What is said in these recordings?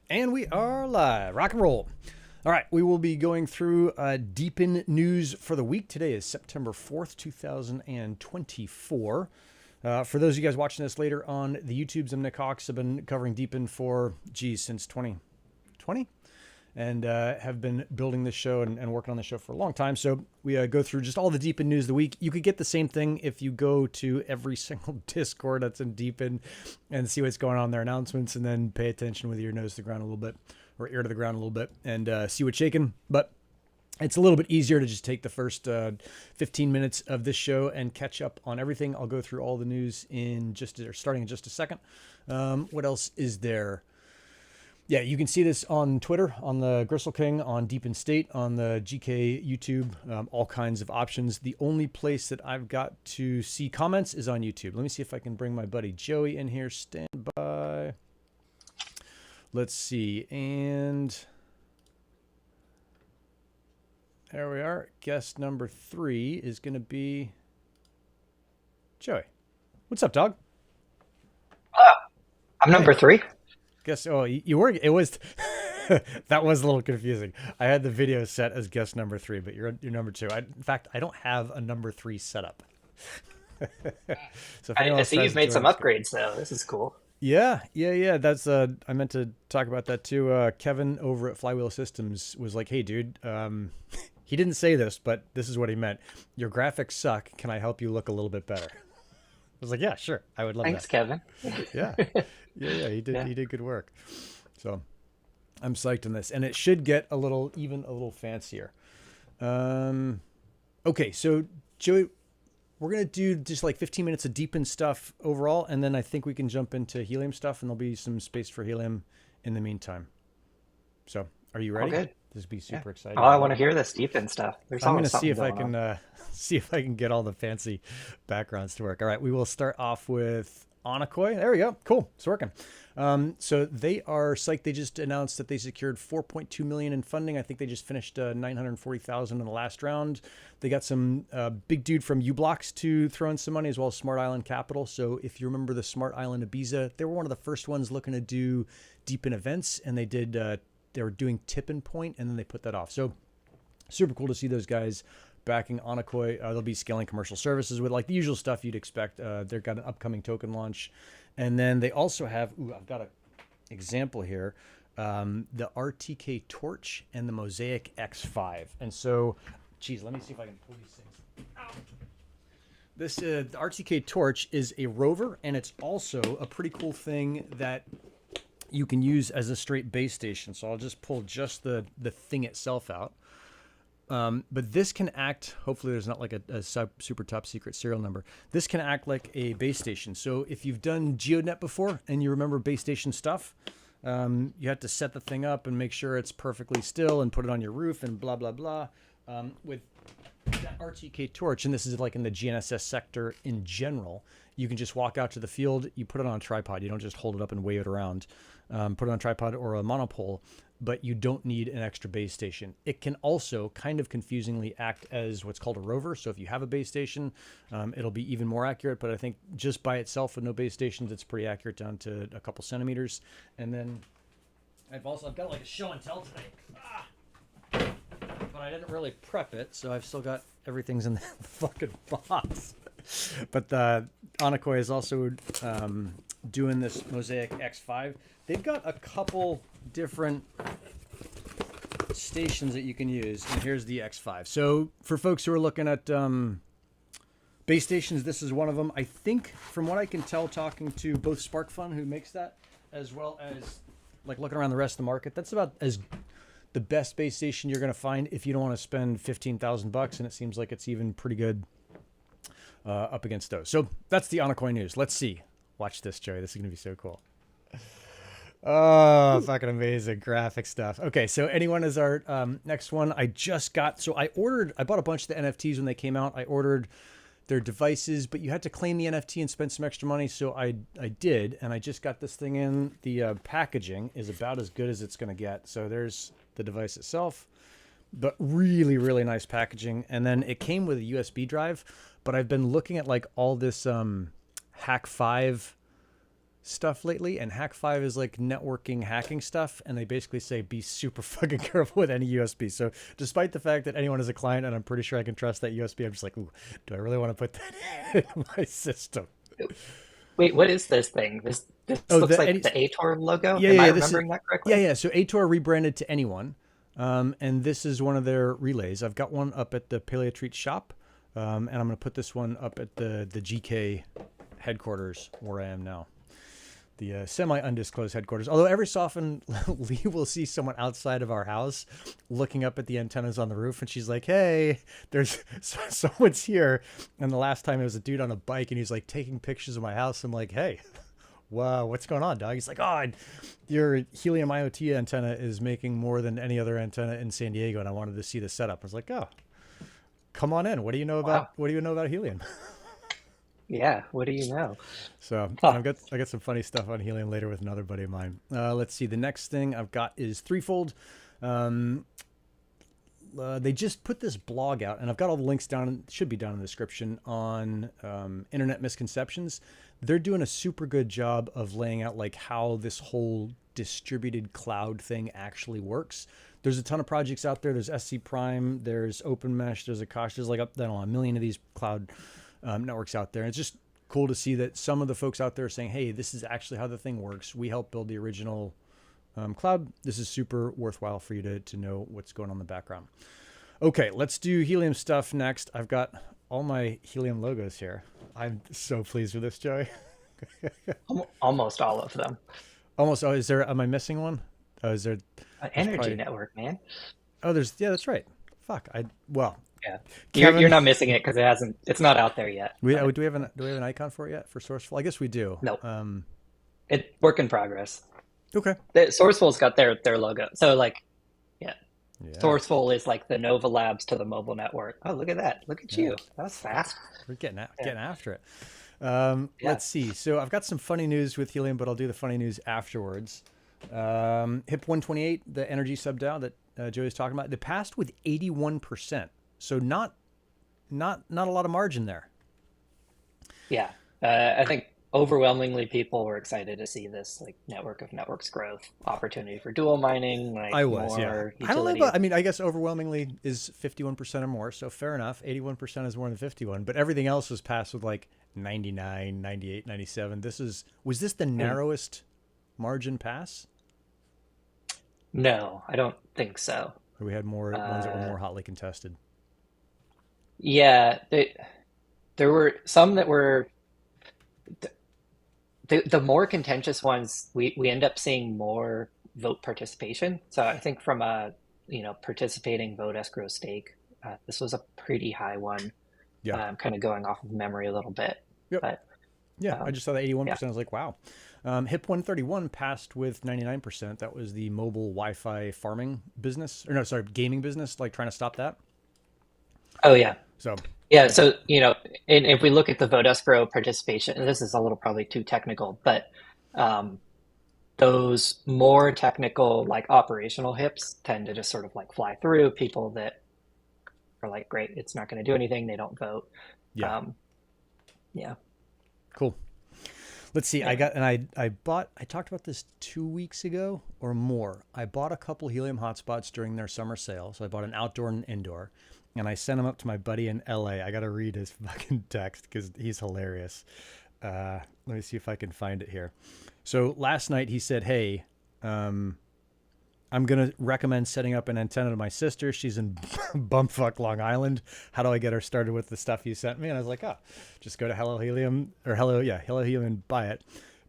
And we are live. Rock and roll. All right, we will be going through Deepin news for the week. Today is September 4th, 2024. For those of you guys watching this later on the YouTubes, I'm Nick Hawks. I've been covering Deepin for, since 2020. And have been building this show and working on the show for a long time. So we go through just all the Deepin news of the week. You could get the same thing if you go to every single Discord that's in Deepin and see what's going on in their announcements, and then pay attention with your nose to the ground a little bit, or ear to the ground a little bit, and see what's shaking. But it's a little bit easier to just take the first 15 minutes of this show and catch up on everything. I'll go through all the news starting in just a second. What else is there? Yeah, you can see this on Twitter, on the Gristle King, on Deepin State, on the GK YouTube, all kinds of options. The only place that I've got to see comments is on YouTube. Let me see if I can bring my buddy Joey in here. Stand by. Let's see. And there we are. Guest number 3 is going to be Joey. What's up, dog? I'm number 3. You were. It was that was a little confusing. I had the video set as guest number 3, but you're number 2. In fact, I don't have a number 3 set up. So I see you've made some upgrades though. This is cool. Yeah. That's I meant to talk about that too. Kevin over at Flywheel Systems was like, "Hey, dude." He didn't say this, but this is what he meant. Your graphics suck. Can I help you look a little bit better? I was like, yeah, sure. I would love Thanks, that. Kevin. Yeah. He did. Yeah. He did good work. So I'm psyched on this, and it should get a little fancier. Okay, so Joey, we're gonna do just like 15 minutes of Deepin stuff overall, and then I think we can jump into Helium stuff, and there'll be some space for Helium in the meantime. So, are you ready? Oh, good. This will be super exciting. Oh, I want to hear this Deepin stuff. I'm going to see if I can get all the fancy backgrounds to work. All right, we will start off with Onocoy. There we go. Cool, it's working. So they are psyched. They just announced that they secured $4.2 million in funding. I think they just finished $940,000 in the last round. They got some big dude from u-blox to throw in some money, as well as Smart Island Capital. So if you remember the Smart Island Ibiza, they were one of the first ones looking to do Deepin events, and they did. They were doing Tippin Point, and then they put that off. So super cool to see those guys backing Onocoy. They'll be scaling commercial services with like the usual stuff you'd expect. They've got an upcoming token launch. And then they also have, I've got an example here, the RTK Torch and the Mosiac X5. And so, let me see if I can pull these things out. This the RTK Torch is a rover, and it's also a pretty cool thing that you can use as a straight base station. So I'll just pull just the thing itself out. But this can act, hopefully there's not like a super top secret serial number. This can act like a base station. So if you've done GEODnet before and you remember base station stuff, you have to set the thing up and make sure it's perfectly still and put it on your roof and blah, blah, blah. With that RTK Torch, and this is like in the GNSS sector in general, you can just walk out to the field, you put it on a tripod. You don't just hold it up and wave it around. Put it on a tripod or a monopole, but you don't need an extra base station. It can also kind of confusingly act as what's called a rover. So if you have a base station, it'll be even more accurate, but I think just by itself with no base stations, it's pretty accurate down to a couple centimeters. And then I've got like a show and tell today. But I didn't really prep it, so I've still got everything's in the fucking box. But Onocoy is also doing this Mosiac X5. They've got a couple different stations that you can use, and here's the X5. So for folks who are looking at base stations, this is one of them. I think from what I can tell, talking to both SparkFun, who makes that, as well as like looking around the rest of the market, that's about as the best base station you're going to find if you don't want to spend $15,000, and it seems like it's even pretty good up against those. So that's the Onocoy news. Let's see. Watch this, Joey. This is going to be so cool. Oh, fucking amazing graphic stuff. Okay, so anyone is our next one. I bought a bunch of the NFTs when they came out. I ordered their devices, but you had to claim the NFT and spend some extra money, so I did, and I just got this thing in. The packaging is about as good as it's going to get. So there's the device itself, but really, really nice packaging. And then it came with a USB drive, but I've been looking at like all this Hack 5 stuff lately, and Hack 5 is like networking hacking stuff, and they basically say be super fucking careful with any USB. So despite the fact that anyone is a client and I'm pretty sure I can trust that USB, I'm just like, ooh, do I really want to put that in my system? Wait, what is this thing? This Oh, looks like the Ator logo. yeah, Am I yeah, this is, remembering that correctly? yeah. So Ator rebranded to Anyone, and this is one of their relays. I've got one up at the Paleo Treat shop, and I'm going to put this one up at the GK headquarters where I am now. The semi-undisclosed headquarters. Although every so often, Lee will see someone outside of our house looking up at the antennas on the roof, and she's like, hey, there's someone's here. And the last time it was a dude on a bike, and he's like taking pictures of my house. I'm like, hey, wow, what's going on, dog? He's like, oh, your Helium IoT antenna is making more than any other antenna in San Diego, and I wanted to see the setup. I was like, oh, come on in. What do you know about Helium? Yeah, what do you know? So Huh. I got some funny stuff on Helium later with another buddy of mine. Let's see. The next thing I've got is Threefold. They just put this blog out, and I've got all the links down. Should be down in the description on internet misconceptions. They're doing a super good job of laying out like how this whole distributed cloud thing actually works. There's a ton of projects out there. There's SC Prime. There's OpenMesh. There's Akash. There's like I don't know, a million of these cloud networks out there. And it's just cool to see that some of the folks out there are saying, hey, this is actually how the thing works. We helped build the original cloud. This is super worthwhile for you to know what's going on in the background. Okay, let's do Helium stuff next. I've got all my Helium logos here. I'm so pleased with this, Joey. Almost all of them. Almost. Oh, am I missing one? Oh, is there? Energy probably, network, man. Oh, yeah, that's right. Fuck. Yeah, Kevin, you're not missing it because it's not out there yet. do we have an icon for it yet for Sourceful? I guess we do. No, it's work in progress. Okay. Sourceful's got their logo. So like, yeah, Yeah. Sourceful is like the Nova Labs to the mobile network. Oh, look at that! Look at you. That was fast. We're getting after it. Yeah. Let's see. So I've got some funny news with Helium, but I'll do the funny news afterwards. HIP 128, the energy subDAO that Joey's talking about, they passed with 81%. So not a lot of margin there. Yeah, I think overwhelmingly people were excited to see this like network of networks growth opportunity for dual mining. Like I was, more yeah. utility. I don't know about, I mean, I guess overwhelmingly is 51% or more. So fair enough. 81% is more than 51, but everything else was passed with like 99, 98, 97. Was this the narrowest margin pass? No, I don't think so. Or we had more ones that were more hotly contested? Yeah, there were some that were the more contentious ones. We end up seeing more vote participation. So I think from a participating vote escrow stake, this was a pretty high one. Yeah. Kind of going off of memory a little bit. Yep. But Yeah, I just saw that 81%. yeah. I was like, wow. HIP 131 passed with 99%. That was the mobile Wi-Fi farming business. Or no, sorry, gaming business, like trying to stop that. Oh yeah. So, Yeah, so and if we look at the vote escrow participation, and this is a little probably too technical, but those more technical, like operational HIPs tend to just sort of like fly through. People that are like, great, it's not going to do anything, they don't vote. yeah, Yeah. cool. Let's see. Yeah. I talked about this 2 weeks ago or more. I bought a couple Helium hotspots during their summer sale. So I bought an outdoor and an indoor, and I sent them up to my buddy in LA. I got to read his fucking text because he's hilarious. Let me see if I can find it here. So last night he said, hey, I'm going to recommend setting up an antenna to my sister. She's in bumfuck Long Island. How do I get her started with the stuff you sent me? And I was like, just go to Hello Helium and buy it.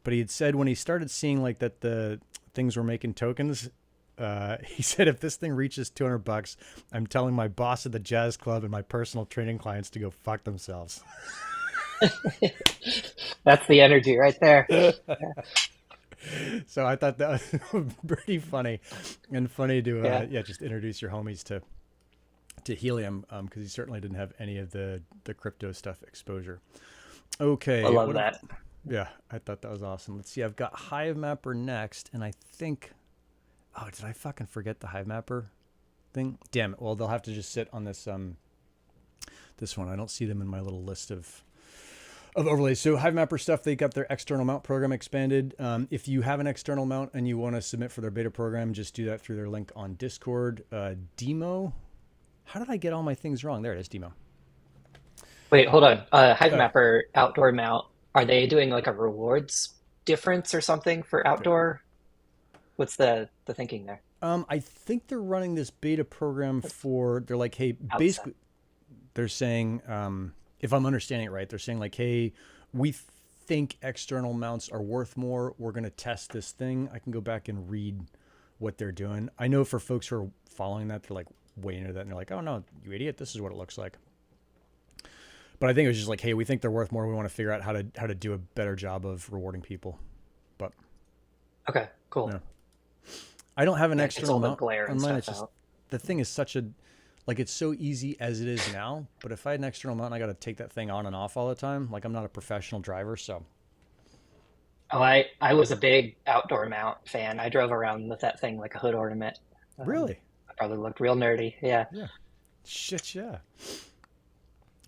But he had said when he started seeing like that the things were making tokens, he said, if this thing reaches $200, I'm telling my boss at the jazz club and my personal training clients to go fuck themselves. That's the energy right there. So I thought that was pretty funny and funny to Yeah. just introduce your homies to Helium because he certainly didn't have any of the crypto stuff exposure. Okay. I love that. Yeah, I thought that was awesome. Let's see. I've got Hive Mapper next, and I think, did I fucking forget the Hive Mapper thing? Damn it. Well, they'll have to just sit on this this one. I don't see them in my little list of of overlays. So HiveMapper stuff, they got their external mount program expanded. If you have an external mount and you want to submit for their beta program, just do that through their link on Discord. DIMO. How did I get all my things wrong? There it is, DIMO. Wait, hold on. Uh, HiveMapper outdoor mount, are they doing like a rewards difference or something for outdoor? What's the thinking there? I think they're running this beta program for, they're like, hey, Outside. basically, they're saying, if I'm understanding it right, they're saying like, hey, we think external mounts are worth more. We're going to test this thing. I can go back and read what they're doing. I know for folks who are following that, they're like way into that and they're like, oh no, you idiot. This is what it looks like. But I think it was just like, hey, we think they're worth more. We want to figure out how to do a better job of rewarding people. But Okay, cool. yeah, I don't have an Yeah, it gets external all the mount glare on and mine. stuff It's just out. the thing is such a like it's so easy as it is now. But if I had an external mount, and I got to take that thing on and off all the time. Like I'm not a professional driver, so Oh, I was a big outdoor mount fan. I drove around with that thing like a hood ornament. really, I probably looked real nerdy. Yeah. yeah, shit, yeah.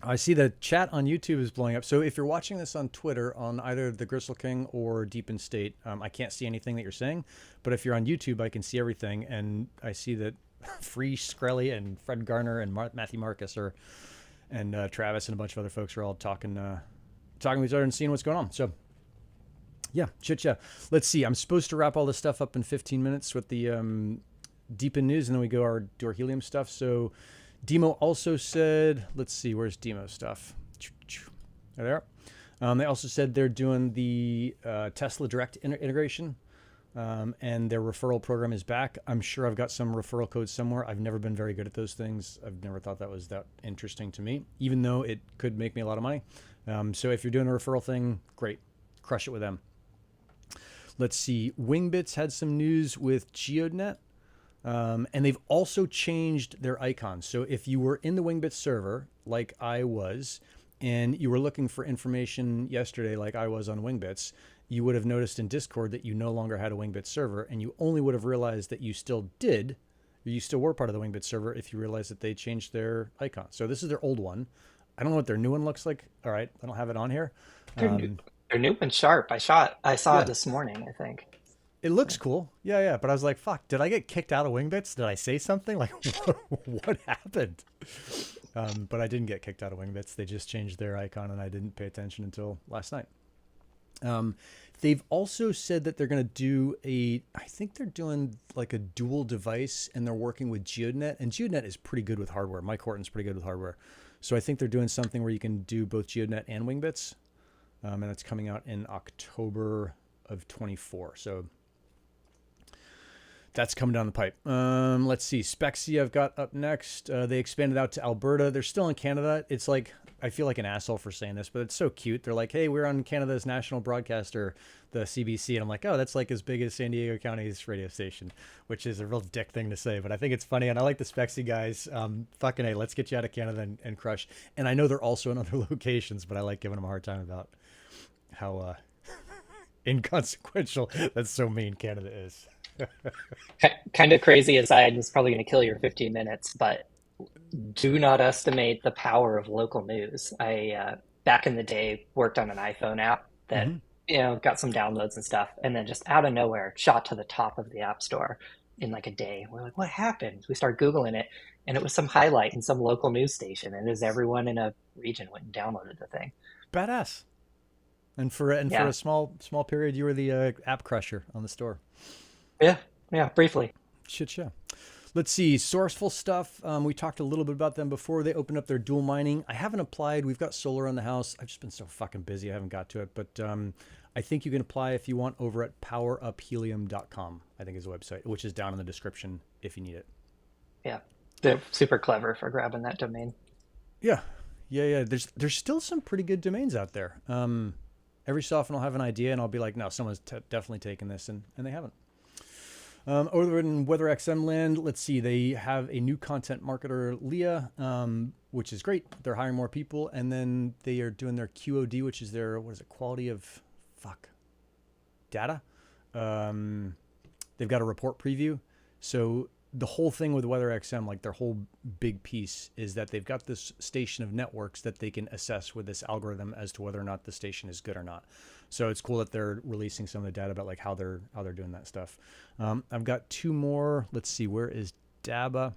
I see the chat on YouTube is blowing up. So if you're watching this on Twitter on either the Gristle King or Deep in State, I can't see anything that you're saying. But if you're on YouTube, I can see everything, and I see that Free Skrelly and Fred Garner and Matthew Marcus are and Travis and a bunch of other folks are all talking with each other and seeing what's going on. So yeah, chit chat. Let's see. I'm supposed to wrap all this stuff up in 15 minutes with the deep in news, and then we do our helium stuff. So DIMO also said, let's see, where's DIMO stuff? There they are. They also said they're doing the Tesla Direct integration, and their referral program is back. I'm sure I've got some referral codes somewhere. I've never been very good at those things. I've never thought that was that interesting to me, even though it could make me a lot of money. So if you're doing a referral thing, great. Crush it with them. Let's see. Wingbits had some news with GeoDnet. And they've also changed their icons. So if you were in the Wingbits server, like I was, and you were looking for information yesterday, like I was on Wingbits, you would have noticed in Discord that you no longer had a Wingbits server, and you only would have realized that you still did, or you still were part of the Wingbits server if you realized that they changed their icon. So this is their old one. I don't know what their new one looks like. All right, I don't have it on here. They're new, Um, they're new and sharp. I saw it yeah, this morning, I think. it looks cool. Yeah, yeah. But I was like, fuck, did I get kicked out of Wingbits? Did I say something? Like, what happened? But I didn't get kicked out of Wingbits. They just changed their icon and I didn't pay attention until last night. They've also said that they're going to do I think they're doing like a dual device and they're working with GeoDnet. And GeoDnet is pretty good with hardware. Mike Horton's pretty good with hardware. So I think they're doing something where you can do both GeoDnet and Wingbits. And it's coming out in October of 24. So that's coming down the pipe. Let's see. Spexi I've got up next. They expanded out to Alberta. They're still in Canada. It's like, I feel like an asshole for saying this, but it's so cute. They're like, hey, we're on Canada's national broadcaster, the CBC. And I'm like, oh, that's like as big as San Diego County's radio station, which is a real dick thing to say. But I think it's funny. And I like the Spexi guys. Fucking A, let's get you out of Canada and crush. And I know they're also in other locations, but I like giving them a hard time about how inconsequential that's so mean Canada is. Kind of crazy aside, it's probably going to kill your 15 minutes, but do not estimate the power of local news. I back in the day worked on an iPhone app that Mm-hmm. got some downloads and stuff, and then just out of nowhere shot to the top of the app store in like a day. We're like, what happened? We start Googling it, and it was some highlight in some local news station, and as everyone in a region went and downloaded the thing. Badass. And for Yeah, a small period, you were the app crusher on the store. yeah, yeah. Briefly, Shit, yeah. Let's see. Sourceful stuff. We talked a little bit about them before. They opened up their dual mining. I haven't applied. We've got solar on the house. I've just been so fucking busy. I haven't got to it. But I think you can apply if you want over at poweruphelium.com, I think is the website, which is down in the description if you need it. yeah, they're super clever for grabbing that domain. Yeah. Yeah, yeah. There's still some pretty good domains out there. Every so often I'll have an idea and I'll be like, no, someone's definitely taken this, and they haven't. Over in WeatherXM land, let's see, they have a new content marketer, Leah, which is great. They're hiring more people, and then they are doing their QoD, which is their, what is it, quality of, data. They've got a report preview. So the whole thing with WeatherXM, like their whole big piece is that they've got this station of networks that they can assess with this algorithm as to whether or not the station is good or not. So it's cool that they're releasing some of the data about like how they're doing that stuff. I've got two more. Let's see, where is Dabba?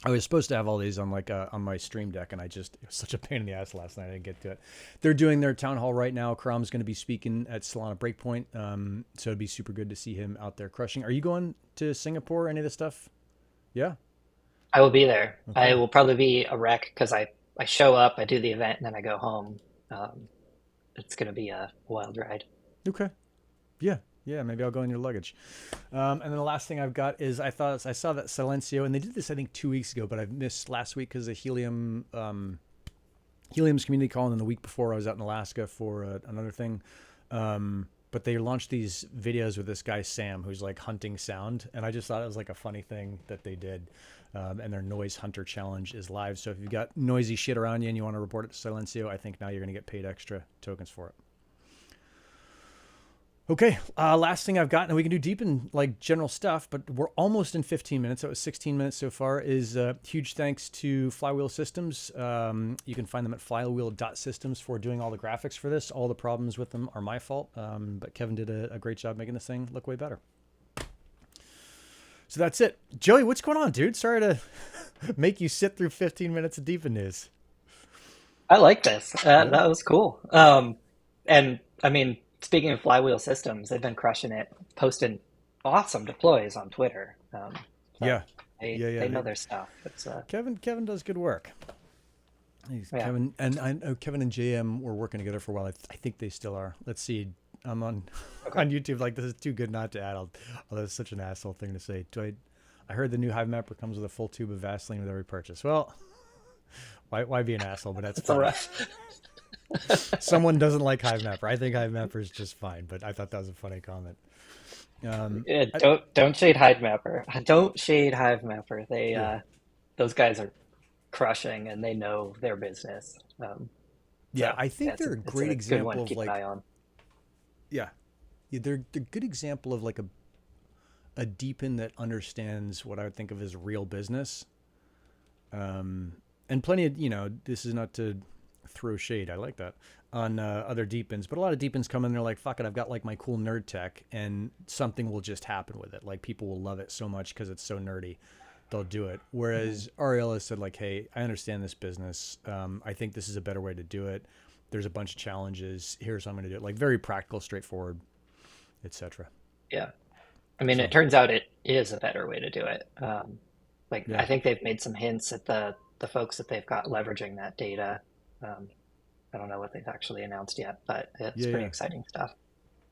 I was supposed to have all these on on my stream deck, and it was such a pain in the ass last night. I didn't get to it. They're doing their town hall right now. Karam's going to be speaking at Solana Breakpoint, so it'd be super good to see him out there crushing. Are you going to Singapore? Any of this stuff? Yeah. I will be there. Okay. I will probably be a wreck because I show up, I do the event, and then I go home. It's going to be a wild ride. Okay. Yeah. Yeah, maybe I'll go in your luggage. And then the last thing I've got is I saw that Silencio, and they did this I think 2 weeks ago, but I missed last week because of Helium's community call, and then the week before I was out in Alaska for another thing. But they launched these videos with this guy Sam, who's like hunting sound, and I just thought it was like a funny thing that they did. And their Noise Hunter Challenge is live, so if you've got noisy shit around you and you want to report it to Silencio, I think now you're going to get paid extra tokens for it. Okay, last thing I've got, and we can do deep in like general stuff, but we're almost in 15 minutes. That was 16 minutes so far. Is huge thanks to Flywheel Systems. You can find them at flywheel.systems for doing all the graphics for this. All the problems with them are my fault, but Kevin did a great job making this thing look way better. So that's it. Joey, what's going on, dude? Sorry to make you sit through 15 minutes of deep in news. I like this. That was cool. And I mean, speaking of Flywheel Systems, they've been crushing it, posting awesome deploys on Twitter. They know their stuff. It's, Kevin does good work. Kevin and I know Kevin and JM were working together for a while. I think they still are. Let's see. I'm on YouTube. Like, this is too good not to add. That's such an asshole thing to say. I heard the new Hive Mapper comes with a full tube of Vaseline with every purchase. Well, why be an asshole? But that's all right. Someone doesn't like Hive Mapper. I think Hive Mapper is just fine, but I thought that was a funny comment. Don't shade Hive Mapper. Don't shade Hive Mapper. Those guys are crushing, and they know their business. I think they're a great example of like. An eye on. Yeah, they're a good example of like a deepen that understands what I would think of as real business. And plenty of this is not to throw shade. I like that on other deepens, but a lot of deepens come in. They're like, fuck it, I've got like my cool nerd tech, and something will just happen with it. Like people will love it so much because it's so nerdy, they'll do it. Whereas Ariel has said like, hey, I understand this business. I think this is a better way to do it. There's a bunch of challenges. Here's how I'm going to do it. Like very practical, straightforward, etc. Yeah. I mean, it turns out it is a better way to do it. I think they've made some hints at the folks that they've got leveraging that data. I don't know what they've actually announced yet, but it's pretty exciting stuff.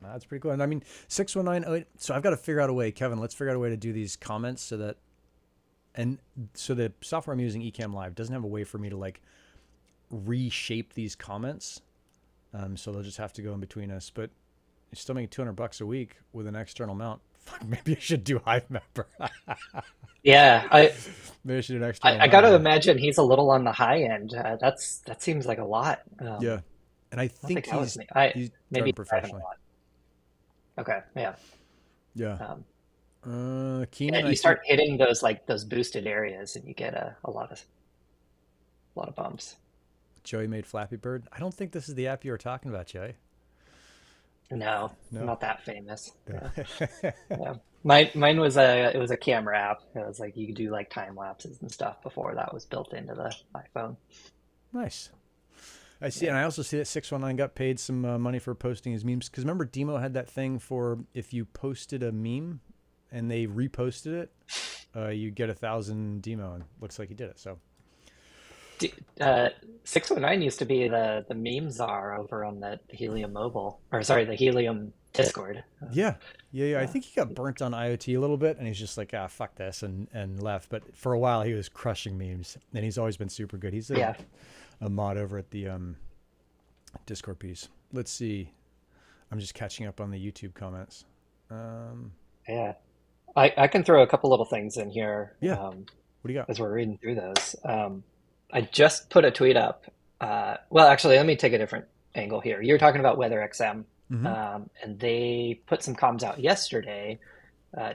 That's pretty cool. And I mean, 61908. So I've got to figure out a way, Kevin, let's figure out a way to do these comments so the software I'm using, Ecamm Live, doesn't have a way for me to like reshape these comments. So they'll just have to go in between us, but you're still making $200 a week with an external mount. Fuck, maybe I should do Hive Mapper. Yeah, maybe I should do an external. I got to imagine he's a little on the high end. That seems like a lot. Yeah, and I think he's maybe professionally. Okay, yeah. Yeah. Keenan, you start hitting those boosted areas, and you get a lot of bumps. Joey made Flappy Bird. I don't think this is the app you were talking about, Joey. No, not that famous. Yeah. Mine was a camera app. It was like you could do like time lapses and stuff before that was built into the iPhone. Nice. I see, and I also see that 619 got paid some money for posting his memes. Because remember, DIMO had that thing for if you posted a meme and they reposted it, you get 1,000 DIMO, and looks like he did it. So 619 used to be the meme czar over on the Helium mobile, or sorry, the Helium Discord. Yeah. I think he got burnt on IoT a little bit, and he's just like, fuck this, and left. But for a while, he was crushing memes, and he's always been super good. He's a mod over at the Discord piece. Let's see. I'm just catching up on the YouTube comments. I can throw a couple little things in here. Yeah. What do you got? As we're reading through those. I just put a tweet up. Well, actually, let me take a different angle here. You're talking about WeatherXM, and they put some comms out yesterday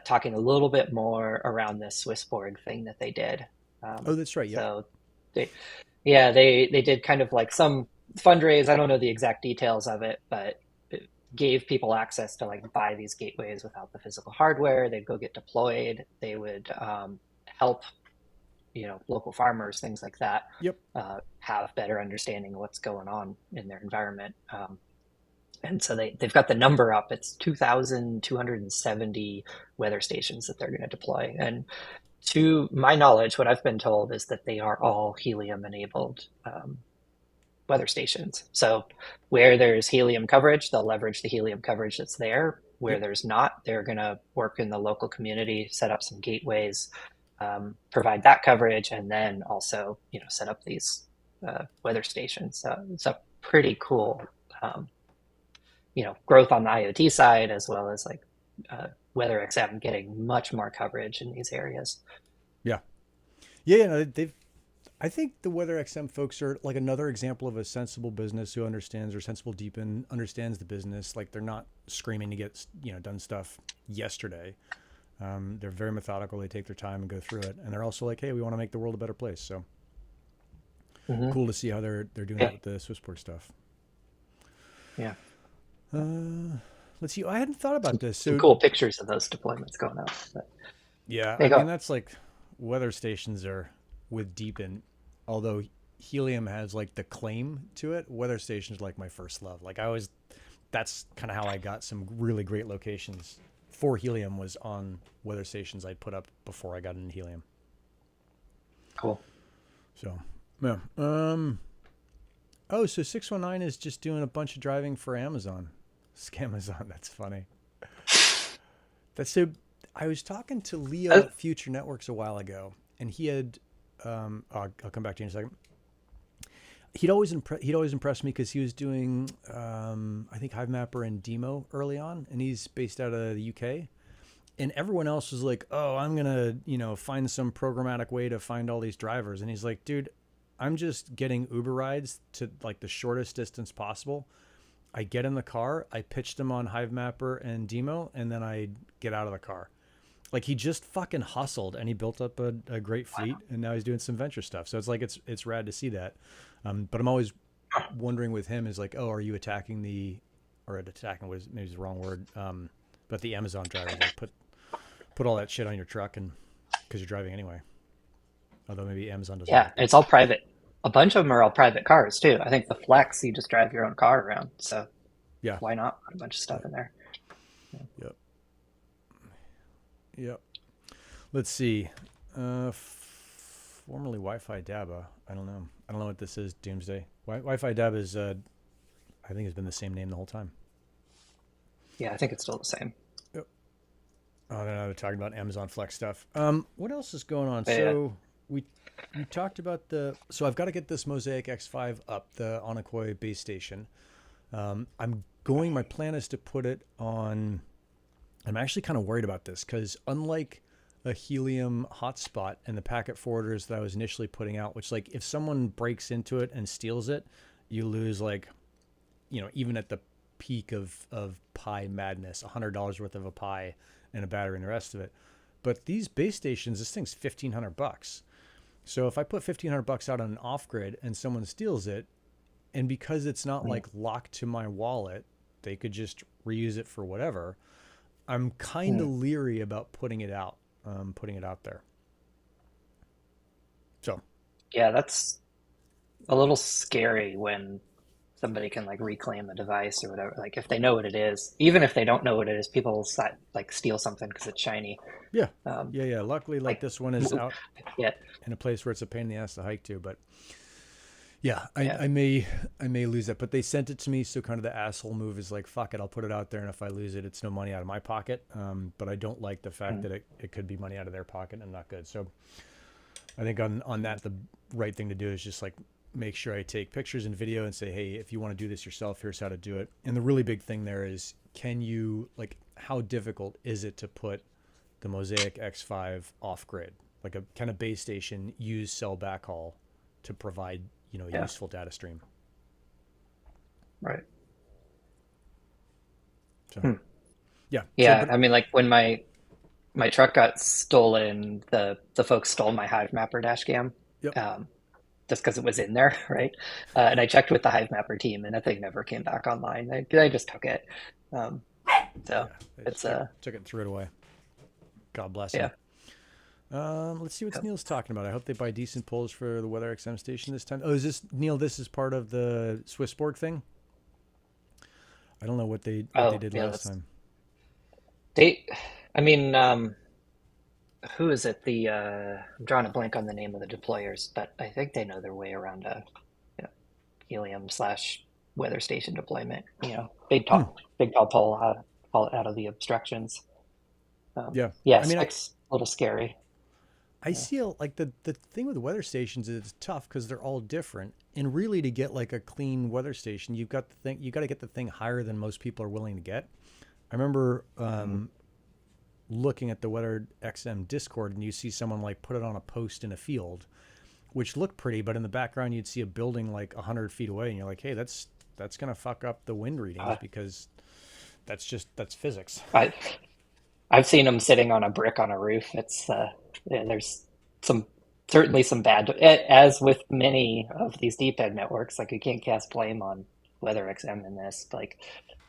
talking a little bit more around this Swissborg thing that they did. Oh, that's right. Yep. So they, yeah, they did kind of like some fundraise. I don't know the exact details of it, but it gave people access to like buy these gateways without the physical hardware. They'd go get deployed. They would help, local farmers, things like that, Yep. have better understanding of what's going on in their environment. And so they've got the number up. It's 2,270 weather stations that they're going to deploy. And to my knowledge, what I've been told is that they are all Helium enabled weather stations. So where there's Helium coverage, they'll leverage the Helium coverage that's there. Where Yep. there's not, they're going to work in the local community, set up some gateways, provide that coverage, and then also, set up these weather stations. So it's a pretty cool, growth on the IoT side, as well as like WeatherXM getting much more coverage in these areas. Yeah. Yeah. No, they've. I think the WeatherXM folks are like another example of a sensible business who understands, or sensible deepen understands the business. Like they're not screaming to get done stuff yesterday. They're very methodical. They take their time and go through it, and they're also like, hey, we want to make the world a better place. So cool to see how they're doing that with the Swissport stuff. Yeah. Let's see. I hadn't thought about this. Some cool pictures of those deployments going out. But yeah, I mean that's like weather stations are with Deepin. Although Helium has like the claim to it, weather stations are like my first love. Like that's kind of how I got some really great locations for Helium, was on weather stations I'd put up before I got into Helium. Cool. So, yeah. Oh, so 619 is just doing a bunch of driving for Amazon. Scamazon. That's funny. That's so. I was talking to Leo at Future Networks a while ago, and he had. I'll come back to you in a second. He'd always impressed me because he was doing, I think, HiveMapper and DIMO early on, and he's based out of the UK. And everyone else was like, "Oh, I'm gonna, find some programmatic way to find all these drivers." And he's like, "Dude, I'm just getting Uber rides to like the shortest distance possible. I get in the car, I pitch them on HiveMapper and DIMO, and then I get out of the car." Like he just fucking hustled, and he built up a great fleet, and now he's doing some venture stuff. So it's like it's rad to see that. But I'm always wondering with him is like, oh, are you attacking attacking was maybe the wrong word, but the Amazon drivers, like put all that shit on your truck, and because you're driving anyway. Although maybe Amazon doesn't. Yeah, it's all private. A bunch of them are all private cars too. I think the Flex, you just drive your own car around. So yeah, why not put a bunch of stuff in there? Yep. Yep. Let's see. Formerly WiFiDabba. I don't know what this is. Doomsday. WiFiDabba is, I think, has been the same name the whole time. Yeah, I think it's still the same. Yep. Oh, they're talking about Amazon Flex stuff. What else is going on? Yeah. So we talked about so I've got to get this Mosiac X5 up, the Onocoy base station. My plan is to put it on. I'm actually kind of worried about this because unlike a Helium hotspot and the packet forwarders that I was initially putting out, which like if someone breaks into it and steals it, you lose like, even at the peak of Pi madness, $100 worth of a Pi and a battery and the rest of it. But these base stations, this thing's $1,500. So if I put $1,500 out on an off grid and someone steals it, and because it's not like locked to my wallet, they could just reuse it for whatever. I'm kind of leery about putting it out there. So, yeah, that's a little scary when somebody can like reclaim a device or whatever. Like if they know what it is, even if they don't know what it is, people like steal something because it's shiny. Yeah. Yeah. Luckily, like this one is out yeah. in a place where it's a pain in the ass to hike to, but yeah, I may lose that, but they sent it to me. So kind of the asshole move is like, fuck it, I'll put it out there. And if I lose it, it's no money out of my pocket. But I don't like the fact that it could be money out of their pocket and not good. So I think on that, the right thing to do is just like make sure I take pictures and video and say, hey, if you want to do this yourself, here's how to do it. And the really big thing there is, how difficult is it to put the Mosiac X5 off grid, like a kind of base station, use cell backhaul to provide, useful data stream. Right. So, yeah. Yeah. I mean, like when my my truck got stolen. The folks stole my Hive Mapper dash cam, Yep. um, just because it was in there, right? And I checked with the Hive Mapper team, and that thing never came back online. I just took it. Um, so Yeah. They it's just took it and threw it away. God bless yeah. them. Let's see what Yep. Neil's talking about. I hope they buy decent polls for the WeatherXM station this time. Oh, is this Neil? This is part of the Swissborg thing. I don't know what they Oh did yeah, last that's time. they. I mean, who is it? I'm drawing a blank on the name of the deployers, but I think they know their way around a you know, Helium slash weather station deployment. Hmm. Big tall pole out of the obstructions. Yeah. Yeah, I mean, Spec's a little scary. I Yeah. see like the thing with weather stations is it's tough because they're all different. And really, to get like a clean weather station, you got to get the thing higher than most people are willing to get. I remember Mhm. looking at the Weather XM Discord, and you see someone like put it on a post in a field, which looked pretty, but in the background you'd see a building like 100 feet away, and you're like, hey, that's gonna fuck up the wind readings Uh, because that's physics. I I've seen them sitting on a brick on a roof. Yeah, there's some certainly some bad, as with many of these deep networks. Like you can't cast blame on WeatherXM in this. Like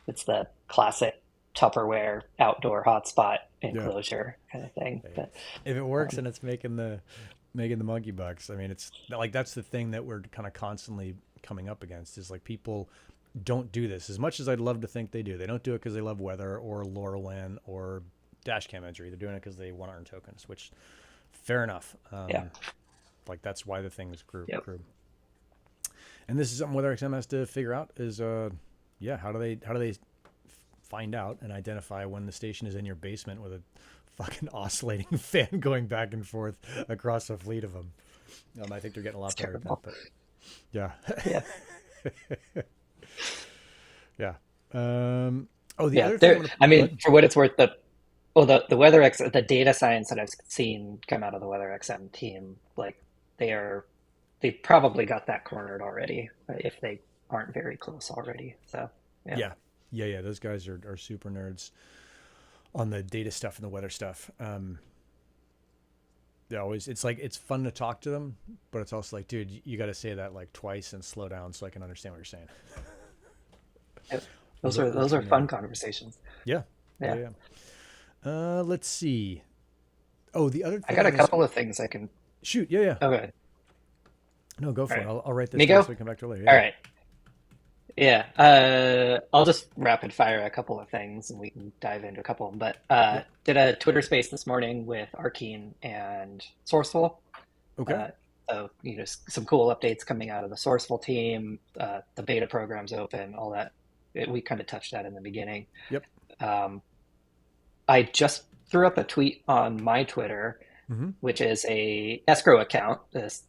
it's the classic Tupperware outdoor hotspot Yeah. enclosure kind of thing. Hey, But if it works um, and it's making the monkey bucks, I mean, it's like that's the thing that we're kind of constantly coming up against is like people don't do this as much as I'd love to think they do. They don't do it because they love weather or LoRaWAN or dashcam imagery. They're doing it because they want to earn tokens, which fair enough. yeah, Like that's why the things yep, grew. And this is something WeatherXM has to figure out is yeah, how do they find out and identify when the station is in your basement with a fucking oscillating fan going back and forth across a fleet of them. I think they're getting a it's lot better at that, terrible. but yeah. Yeah, Yeah. Oh, the yeah. other thing I'm There. gonna I go ahead. mean, for what it's worth, the WeatherX the data science that I've seen come out of the WeatherXM team, like they are they probably got that cornered already, if they aren't very close already. So yeah, Yeah. Yeah. Those guys are super nerds on the data stuff and the weather stuff. They always it's like it's fun to talk to them, but it's also like, dude, you got to say that like twice and slow down so I can understand what you're saying. Yep. Those Those two are nailed fun it. conversations. Yeah. Yeah, Yeah. Let's see. Oh, the other I thing got I a was couple of things I can. shoot. Yeah. Okay, No, go all for it. right, I'll write this me down go. so we come back to it later. All Yeah. right, yeah. I'll just rapid fire a couple of things, and we can dive into a couple of them. But Yep. did a Twitter space this morning with Arkeen and Sourceful. Okay. Uh, so some cool updates coming out of the Sourceful team. The beta program's open, all that. We kind of touched that in the beginning. Yep. Um, I just threw up a tweet on my Twitter, Mm-hmm. which is a escrow account, this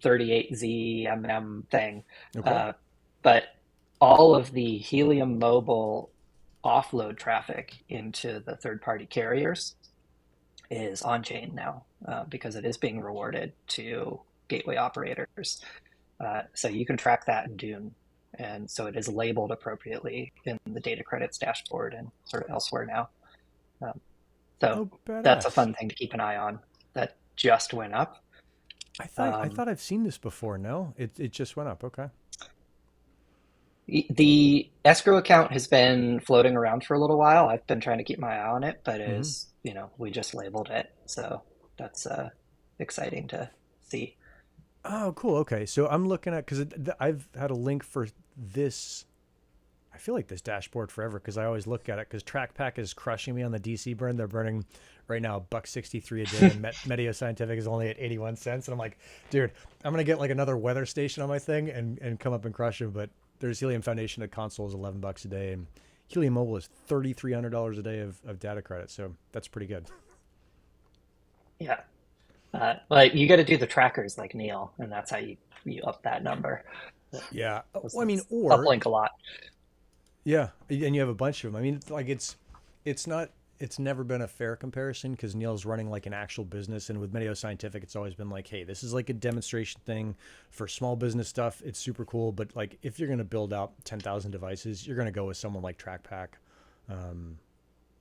38ZMM thing. Okay. Uh, but all of the Helium mobile offload traffic into the third-party carriers is on chain now, because it is being rewarded to gateway operators. So you can track that in Dune. And so it is labeled appropriately in the data credits dashboard and sort of elsewhere now. Um, so Oh, that's a badass. fun thing to keep an eye on. That just went up. I Um, thought I've seen this before. No, it just went up. Okay. the escrow account has been floating around for a little while. I've been trying to keep my eye on it, but Mm-hmm. we just labeled it. So that's exciting to see. Oh, cool. Okay, so I'm looking at because I've had a link for this. I feel like this dashboard forever because I always look at it because TrackPack is crushing me on the DC burn. They're burning right now $1.63 a day, and Meteo Scientific is only at 81 cents. And I'm like, dude, I'm gonna get like another weather station on my thing and come up and crush them. But there's Helium Foundation at console is $11 a day, and Helium Mobile is $3,300 a day of data credit. So that's pretty good. Yeah. Like you got to do the trackers like Neil, and that's how you up that number. Yeah. Those Well, I mean, things or uplink a lot. yeah, and you have a bunch of them. I mean, like it's not it's never been a fair comparison because Neil's running like an actual business, and with Meteo Scientific, it's always been like, hey, this is like a demonstration thing for small business stuff. It's super cool, but like if you're gonna build out 10,000 devices, you're gonna go with someone like TrackPack,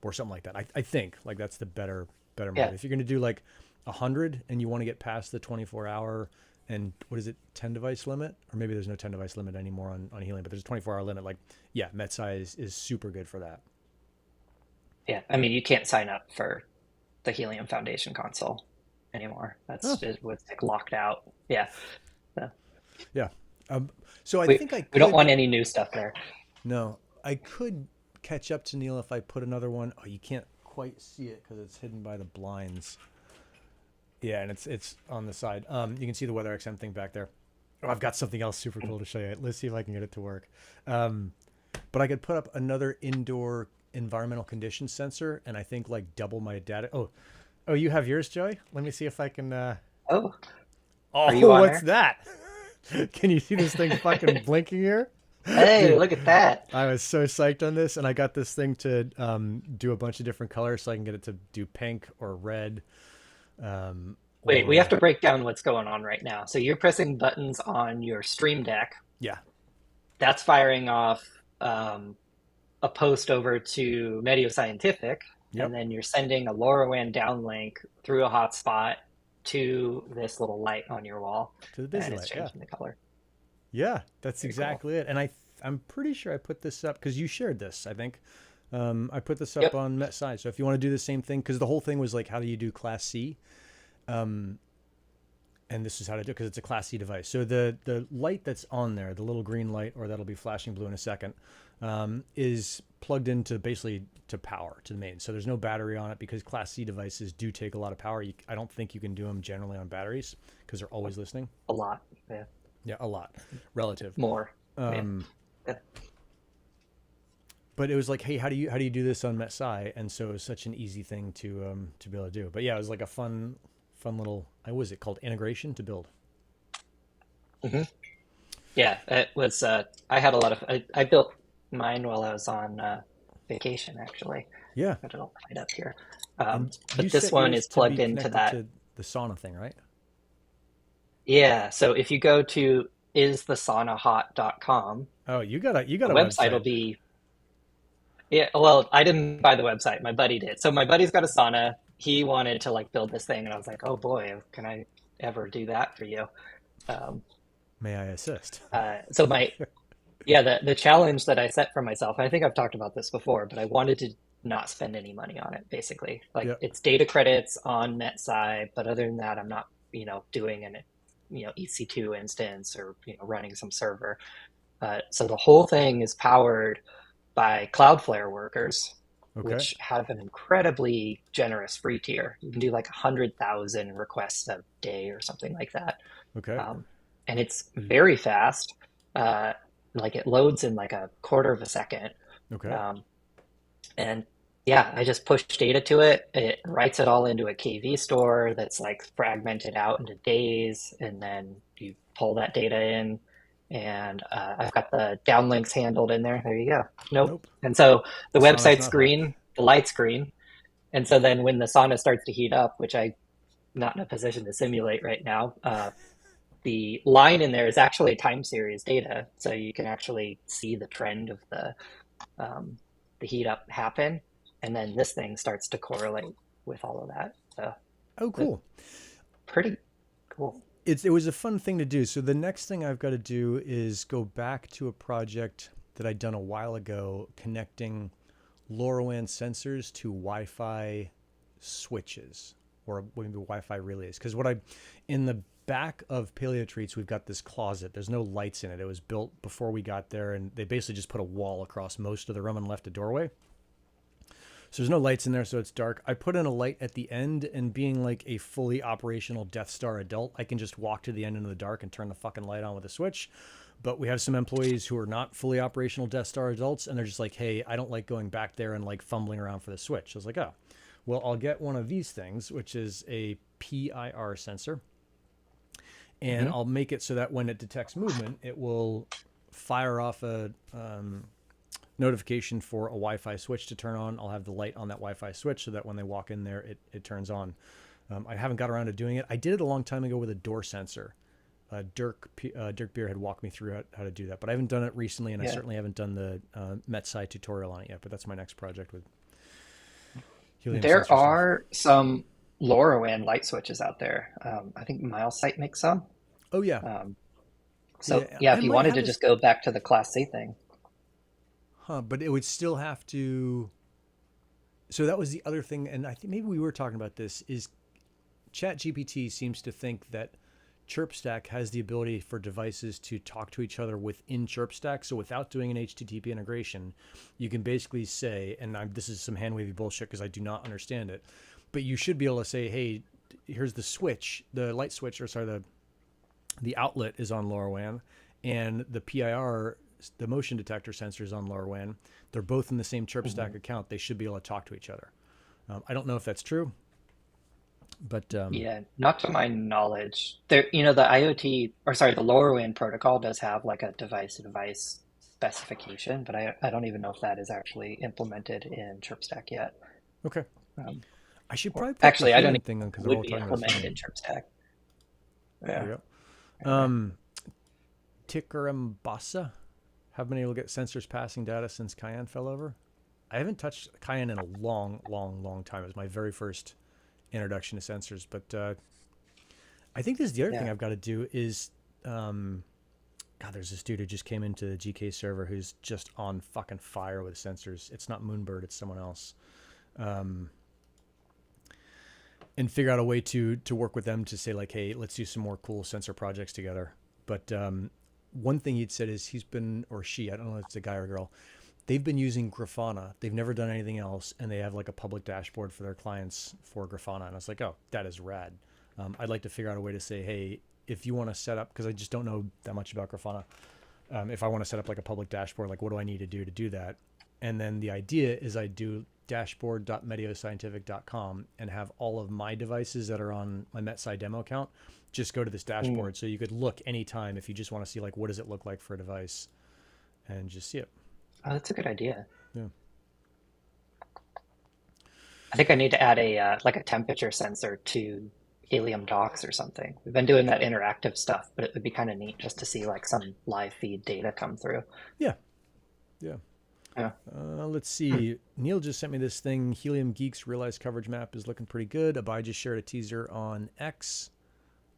or something like that. I think like that's the better better mode. Yeah. If you're going to do like 100 and you want to get past the 24-hour and what is it, 10 device limit, or maybe there's no 10 device limit anymore on Helium, but there's a 24-hour limit. Like, yeah, MetSci is super good for that. Yeah. I mean, you can't sign up for the Helium Foundation console anymore. Oh, It was like locked out. Yeah. So yeah. So I we think I we don't could, want any new stuff there. no, I could catch up to Neil if I put another one. Oh, you can't quite see it because it's hidden by the blinds. Yeah, and it's on the side. You can see the WeatherXM thing back there. Oh, I've got something else super cool to show you. Let's see if I can get it to work. But I could put up another indoor environmental condition sensor, and I think like double my data. Oh, you have yours, Joey? Let me see if I can. Oh, Oh, are you on what's there? that? Can you see this thing fucking blinking here? Hey, Dude, look at that. I was so psyched on this, and I got this thing to do a bunch of different colors, so I can get it to do pink or red, Wait, we have or to break down what's going on right now. So you're pressing buttons on your Stream Deck. yeah, That's firing off a post over to Medio Scientific, and yep, then you're sending a LoRaWAN downlink through a hotspot to this little light on your wall, to the busy and it's light, yeah. changing the color. Yeah, that's Very cool. exactly it. And I'm pretty sure I put this up because you shared this. I think I put this up Yep. on MetSci. So if you want to do the same thing, because the whole thing was like, how do you do Class C? And this is how to do it because it's a Class C device. So the light that's on there, the little green light, or that'll be flashing blue in a second, is plugged into basically to power to the main. So there's no battery on it because Class C devices do take a lot of power. I don't think you can do them generally on batteries because they're always listening. A lot. Yeah. Yeah, a lot relative. More. Yeah. Um, Yeah. but it was like, hey, how do you do this on MetSci? And so it was such an easy thing to be able to do. But yeah, it was like a fun little, what was it called, integration to build. hmm Yeah. It was. I had a lot of. I built mine while I was on vacation. Actually, Yeah, got it all right up here. and you But this set one yours is to plugged be into connected that. to the sauna thing, right? Yeah. So if you go to isthesaunahot.com, Oh, you got the a website will website. be. Yeah. Well, I didn't buy the website. My buddy did. So my buddy's got a sauna. He wanted to like build this thing, and I was like, oh boy, can I ever do that for you? Um, May I assist? so my Yeah, the challenge that I set for myself, I think I've talked about this before, but I wanted to not spend any money on it, basically. Like Yep. it's data credits on MetSci, but other than that, I'm not, doing an, EC2 instance or, running some server. So the whole thing is powered by Cloudflare workers, Okay. which have an incredibly generous free tier. You can do like 100,000 requests a day or something like that. Okay. Um, and it's very fast. Uh, like it loads in like a quarter of a second. Okay. Um, and yeah, I just push data to it. It writes it all into a KV store that's like fragmented out into days, and then you pull that data in. And I've got the downlinks handled in there. There you go. Nope. Nope. And so the The sauna's website's not hot. green, the light's green. And so then when the sauna starts to heat up, which I'm not in a position to simulate right now, the line in there is actually time series data, so you can actually see the trend of um, the heat up happen, and then this thing starts to correlate with all of that. So Oh, it's cool. pretty cool. It was a fun thing to do. So the next thing I've got to do is go back to a project that I'd done a while ago, connecting LoRaWAN sensors to Wi-Fi switches or maybe Wi-Fi relays. Because in the back of Paleo Treats, we've got this closet. There's no lights in it. It was built before we got there, and they basically just put a wall across most of the room and left a doorway. So there's no lights in there, so it's dark. I put in a light at the end, and being like a fully operational Death Star adult, I can just walk to the end into the dark and turn the fucking light on with a switch. But we have some employees who are not fully operational Death Star adults, and they're just like, hey, I don't like going back there and like fumbling around for the switch. I was like, oh, well, I'll get one of these things, which is a PIR sensor, and hmm I'll make it so that when it detects movement, it will fire off a notification for a Wi-Fi switch to turn on. I'll have the light on that Wi-Fi switch so that when they walk in there, it turns on. I haven't got around to doing it. I did it a long time ago with a door sensor. Dirk Beer had walked me through how to do that, but I haven't done it recently, and I Yeah, certainly haven't done the MetSci tutorial on it yet. But that's my next project with Helium There sensor stuff. are some LoRaWAN light switches out there. I think MileSite makes some. Oh yeah, Um, so yeah. yeah, I if you might wanted have to this, just go back to the Class C thing, huh? But it would still have to. So that was the other thing, and I think maybe we were talking about this. Is ChatGPT seems to think that ChirpStack has the ability for devices to talk to each other within ChirpStack. So without doing an HTTP integration, you can basically say, and this is some hand wavy bullshit because I do not understand it, but you should be able to say, hey, here's the switch, the light switch, or sorry, the outlet is on LoRaWAN, and the PIR, the motion detector sensor is on LoRaWAN. They're both in the same ChirpStack account. They should be able to talk to each other. I don't know if that's true, but yeah, not to my knowledge. There, the IoT, or sorry, the LoRaWAN protocol does have like a device-to-device specification, but I don't even know if that is actually implemented in ChirpStack yet. okay. Um, I should or probably put the actually, I don't helium even thing on know because if it they're would all be talking about the implemented same. in ChirpStack. There Yeah. we go. Anyway. Tikarambasa. Have been able to get sensors passing data since Cayenne fell over. I haven't touched Cayenne in a long, long, long time. It was my very first introduction to sensors. But I think this is the other thing Yeah. I've got to do is, God, there's this dude who just came into the GK server who's just on fucking fire with sensors. It's not Moonbird, it's someone else. And figure out a way to work with them to say like, hey, let's do some more cool sensor projects together. But one thing he'd said is he's been, or she, I don't know if it's a guy or a girl, they've been using Grafana. They've never done anything else, and they have like a public dashboard for their clients for Grafana. And I was like, oh, that is rad. I'd like to figure out a way to say, hey, if you want to set up, because I just don't know that much about Grafana, if I want to set up like a public dashboard, like what do I need to do that? And then the idea is I do dashboard.medioscientific.com and have all of my devices that are on my MetSci demo account just go to this Mm. dashboard. So you could look anytime if you just want to see like what does it look like for a device and just see it. Oh, that's a good idea. Yeah. I think I need to add a like a temperature sensor to Helium docks or something. We've been doing that interactive stuff, but it would be kind of neat just to see like some live feed data come through. Yeah. Yeah. Yeah. Let's Hmm. see. Neil just sent me this thing. Helium Geeks realized coverage map is looking pretty good. Abai just shared a teaser on X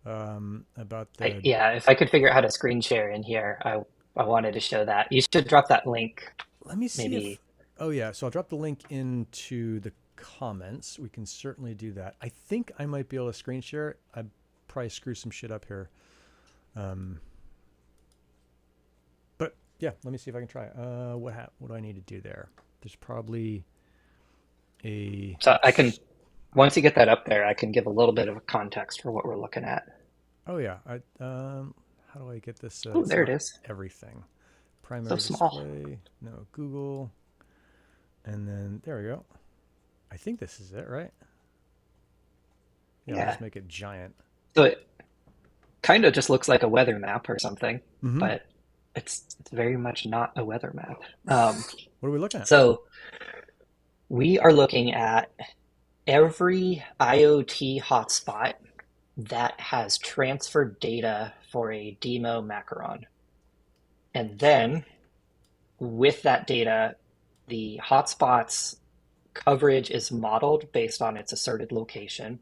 about the. Yeah, if I could figure out how to screen share in here, I wanted to show that. You should drop that link, Let me see if. maybe. Oh yeah, so I'll drop the link into the comments. We can certainly do that. I think I might be able to screen share it. I probably screw some shit up here. Um, but yeah, let me see if I can try. What do I need to do there? There's probably a. So I can, once you get that up there, I can give a little bit of a context for what we're looking at. Oh yeah. How do I get this? Oh, It's there it not is. everything. So Primary small. display. No Google. And then there we go. I think this is it, right? Yeah, I'll Yeah. just make it giant. So it kind of just looks like a weather map or something, Mm-hmm. but it's very much not a weather map. What are we looking at? So we are looking at every IoT hotspot that has transferred data for a DIMO macaron. And then with that data, the hotspot's coverage is modeled based on its asserted location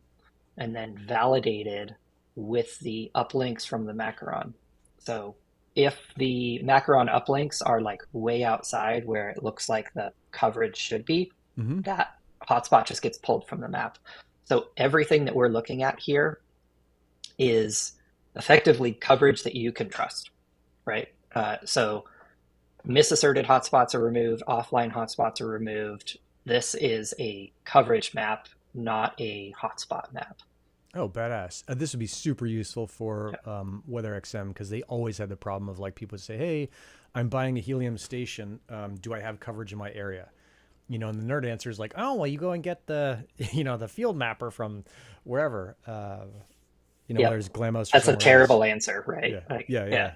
and then validated with the uplinks from the macaron. So if the macaron uplinks are like way outside where it looks like the coverage should be, Mm-hmm. that hotspot just gets pulled from the map. So everything that we're looking at here is effectively coverage that you can trust, right? So misasserted hotspots are removed, offline hotspots are removed. This is a coverage map, not a hotspot map. Oh, badass. This would be super useful for WeatherXM because they always had the problem of like people say, hey, I'm buying a Helium station. Do I have coverage in my area? You know, and the nerd answer is like, oh, well, you go and get the, the field mapper from wherever. Yep. There's Glamos or That's a somewhere else. terrible answer, right? Yeah, Like, yeah, yeah, yeah. yeah.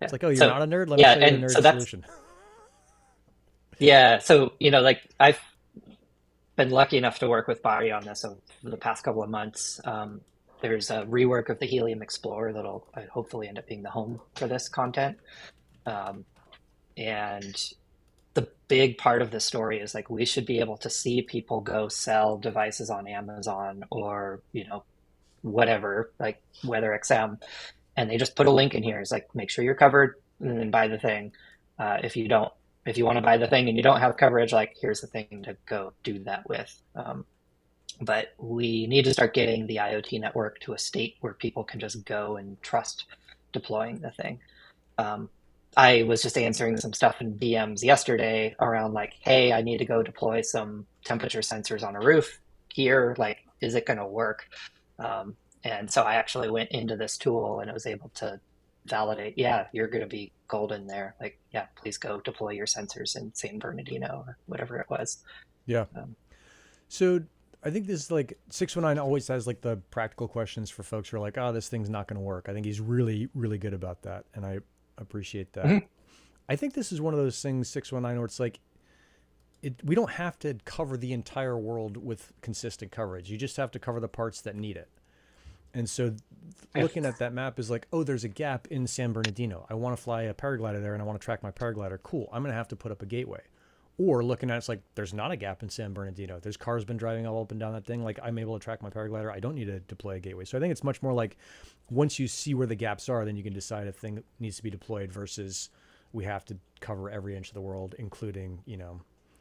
It's like, oh, you're So, not a nerd? Let me yeah, show you the and so nerd that's, solution. yeah. So, like I've been lucky enough to work with Bari on this over the past couple of months. There's a rework of the Helium Explorer that'll hopefully end up being the home for this content. Um, and the big part of the story is like we should be able to see people go sell devices on Amazon or, whatever, like WeatherXM, and they just put a link in here. It's like, make sure you're covered and then buy the thing. If you don't, if you want to buy the thing and you don't have coverage, like here's the thing to go do that with. But we need to start getting the IoT network to a state where people can just go and trust deploying the thing. Um, I was just answering some stuff in DMs yesterday around like, hey, I need to go deploy some temperature sensors on a roof here. Like, is it going to work? And so I actually went into this tool and I was able to validate, yeah, you're going to be golden there. Like, yeah, please go deploy your sensors in San Bernardino or whatever it was. Yeah. Um, So I think this is like 619 always has like the practical questions for folks who are like, oh, this thing's not going to work. I think he's really, really good about that. And I appreciate that. mhm. I think this is one of those things, 619, where it's like, we don't have to cover the entire world with consistent coverage. You just have to cover the parts that need it. And so looking at that map is like, oh, there's a gap in San Bernardino. I want to fly a paraglider there and I want to track my paraglider. Cool. I'm going to have to put up a gateway. Or looking at it's like, there's not a gap in San Bernardino. There's cars been driving all up and down that thing. Like I'm able to track my paraglider. I don't need to deploy a gateway. So I think it's much more like once you see where the gaps are, then you can decide if thing needs to be deployed versus we have to cover every inch of the world, including,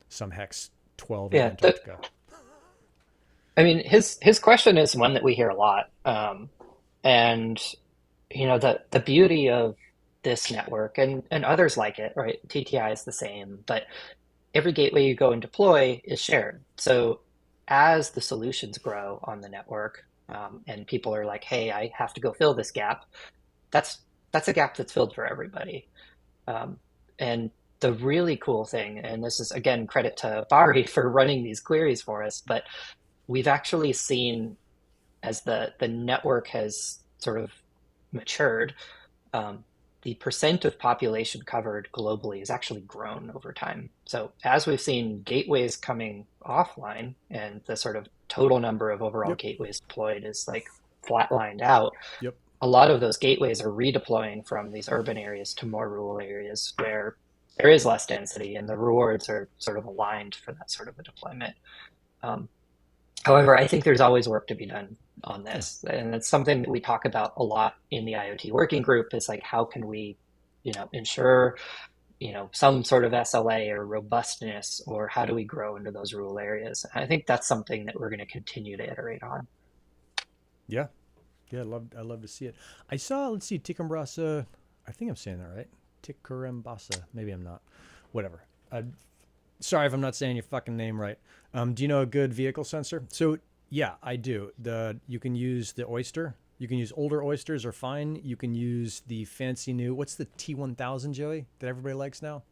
some hex 12 in Yeah, Antarctica. I mean, his question is one that we hear a lot, and the beauty of this network and others like it, right? TTI is the same, but every gateway you go and deploy is shared. So as the solutions grow on the network, and people are like, "Hey, I have to go fill this gap," that's that's a gap that's filled for everybody. And the really cool thing, and this is again credit to Bari for running these queries for us, but we've actually seen as the network has sort of matured, um, the percent of population covered globally has actually grown over time. So as we've seen gateways coming offline and the sort of total number of overall Yep. gateways deployed is like flatlined out, Yep. a lot of those gateways are redeploying from these urban areas to more rural areas where there is less density and the rewards are sort of aligned for that sort of a deployment. Um, However, I think there's always work to be done on Yeah. this. And it's something that we talk about a lot in the IoT working group is like, how can we, ensure, some sort of SLA or robustness, or how do we grow into those rural areas? And I think that's something that we're going to continue to iterate on. Yeah. Yeah. I love to see it. I saw, let's see, Tikambrasa. I think I'm saying that right. Tikarembasa. Maybe I'm not. Whatever. Sorry if I'm not saying your fucking name right. Do you know a good vehicle sensor? So yeah, I do. You can use the Oyster. You can use older Oysters are fine. You can use the fancy new. What's the T1000, Joey, that everybody likes now?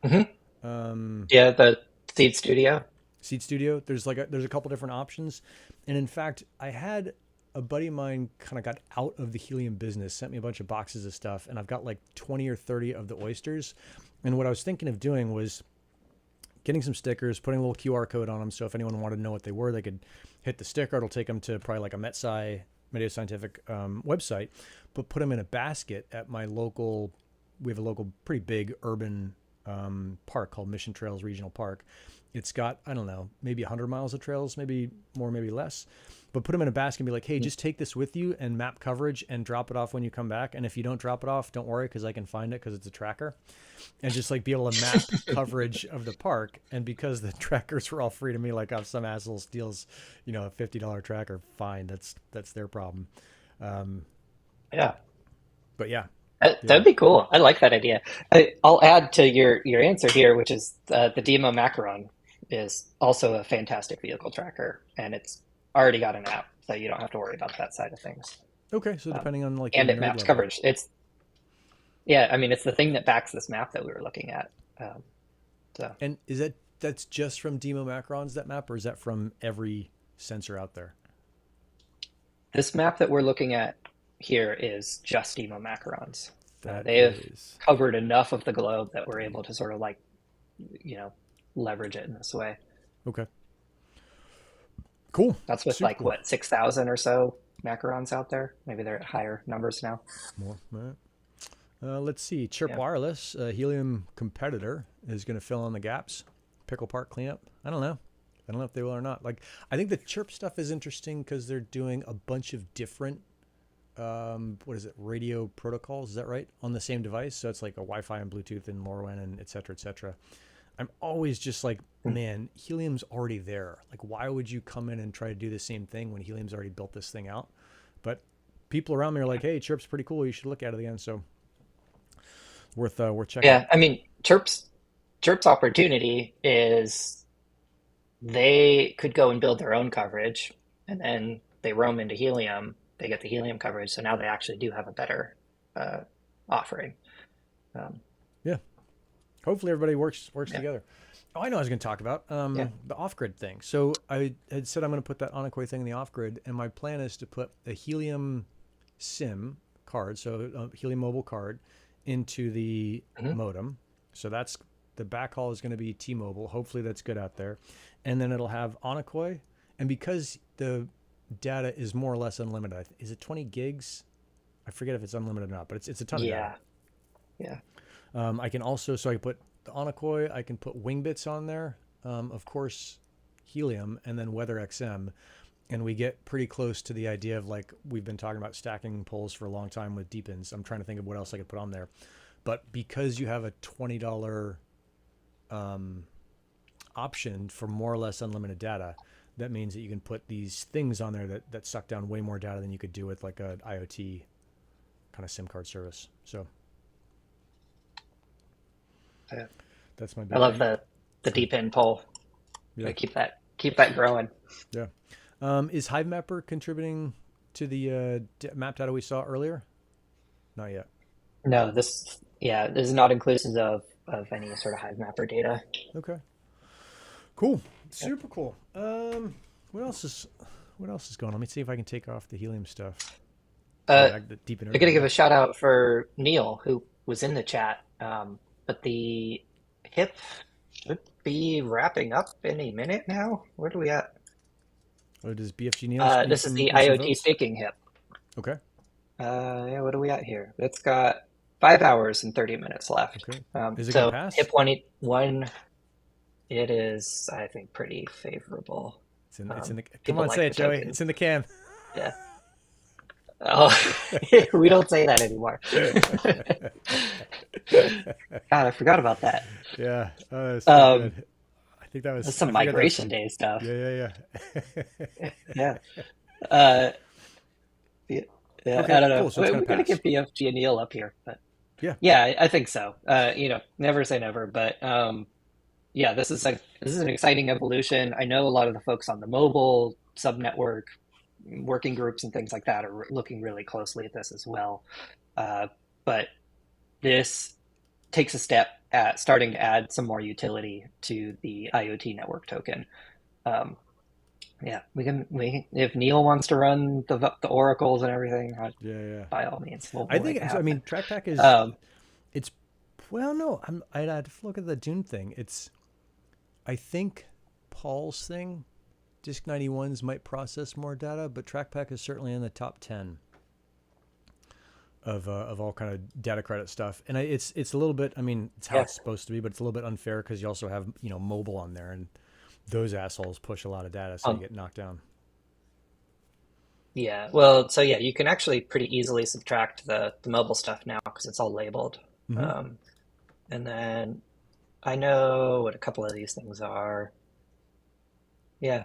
Hmm. Um, Yeah, the Seed Studio. Seed Studio. There's a couple different options, and in fact, I had a buddy of mine kind of got out of the Helium business, sent me a bunch of boxes of stuff, and I've got like 20 or 30 of the Oysters. And what I was thinking of doing was getting some stickers, putting a little QR code on them. So if anyone wanted to know what they were, they could hit the sticker. It'll take them to probably like a MetSci Media Scientific website, but put them in a basket at my local. We have a local pretty big urban park called Mission Trails Regional Park. It's got, I don't know, maybe 100 miles of trails, maybe more, maybe less. But put them in a basket and be like, hey, just take this with you and map coverage and drop it off when you come back. And if you don't drop it off, don't worry because I can find it because it's a tracker. And just like be able to map coverage of the park. And because the trackers were all free to me, like if some asshole steals, a $50 tracker, fine, that's their problem. Yeah, But yeah, that'd be cool. I like that idea. I'll add to your answer here, which is the DIMO Macaron is also a fantastic vehicle tracker, and it's already got an app, so you don't have to worry about that side of things. okay. So depending on like And your it nerd maps level. coverage. I mean, it's the thing that backs this map that we were looking at. Um, so And that's just from Demo Macrons, that map, or is that from every sensor out there? this map that we're looking at here is just DIMO Macarons. That They have is covered enough of the globe that we're able to sort of like, you know, leverage it in this way. okay. Cool. That's with Super like cool. what 6,000 or so macarons out there. Maybe they're at higher numbers now. More. All right. Let's see. Chirp Yeah. Wireless, a Helium competitor, is going to fill in the gaps. Pickle Park cleanup. I don't know. I don't know if they will or not. Like, I think the Chirp stuff is interesting because they're doing a bunch of different, what is it, radio protocols? Is that right? On the same device. So it's like a Wi-Fi and Bluetooth and LoRaWAN and et cetera, et cetera. I'm always just like, man, Helium's already there. Like, why would you come in and try to do the same thing when Helium's already built this thing out? But people around me are like, hey, Chirp's pretty cool. You should look at it again. So worth checking Yeah, out. I mean, Chirp's opportunity is they could go and build their own coverage, and then they roam into Helium. They get the Helium coverage, so now they actually do have a better uh, offering. Um, Yeah. Hopefully everybody works yeah, together. Oh, I know what I was going to talk about yeah. the off-grid thing. So I had said I'm going to put that Onocoy thing in the off-grid, and my plan is to put a Helium SIM card, so a Helium mobile card, into the Hmm. modem. So that's the backhaul is going to be T-Mobile. Hopefully that's good out there, and then it'll have Onocoy. And because the data is more or less unlimited, is it 20 gigs? I forget if it's unlimited or not, but it's a ton of data. Yeah, yeah. I can also, so I can put the Onocoy, I can put Wingbits on there, of course, Helium, and then WeatherXM. And we get pretty close to the idea of like, we've been talking about stacking poles for a long time with deepins. I'm trying to think of what else I could put on there. But because you have a $20 option for more or less unlimited data, that means that you can put these things on there that suck down way more data than you could do with like a IoT kind of SIM card service. So Yeah. that's my I big love thing. the deep in pull. Yeah. Gotta keep that growing. Yeah. Is HiveMapper contributing to the map data we saw earlier? Not yet. No, this is not inclusive of any sort of Hive mapper data. Okay. Cool. Yeah. Super cool. What else is going on? Let me see if I can take off the Helium stuff. Uh, The deep I gotta interview. give Yeah. a shout out for Neil, who was in the chat. But the hip should be wrapping up any minute now. Where do we at? Oh, does BFG Neos This is the need some IoT votes? staking hip. Okay. Yeah, what are we at here? It's got 5 hours and 30 minutes left. Okay. Is it gonna So pass? hip 181, it is, I think, pretty favorable. It's in. It's in the. Come People on, like say it, the Joey. token. It's in the can. Yeah. Oh, we don't say that anymore. God, I forgot about that. Yeah. Oh, that's so Um, good. I think that that's was. I some forget that was. migration day stuff. Yeah. Yeah. Uh, yeah, yeah, I Okay. don't know. Cool. So it's gonna We're gonna pass. get BFG and Neil up here, but Yeah. yeah, I think so. Never say never, but yeah, this is an exciting evolution. I know a lot of the folks on the mobile subnetwork working groups and things like that are looking really closely at this as well. Uh, but this takes a step at starting to add some more utility to the IoT network token. Um, yeah, if Neil wants to run the oracles and everything, Yeah. by all means, I we'll think make it it's. I happen. mean, TrackPack is. Um, It's. Well, no. I'd have to look at the Dune thing. It's. I think Paul's thing, Disk 91s might process more data, but TrackPack is certainly in the top 10 of all kind of data credit stuff. And it's a little bit. I mean, it's how yeah, it's supposed to be, but it's a little bit unfair because you also have mobile on there, and those assholes push a lot of data, so you um, get knocked down. yeah. Well, so yeah, you can actually pretty easily subtract the mobile stuff now because it's all labeled. Hmm. Um, and then I know what a couple of these things are. Yeah,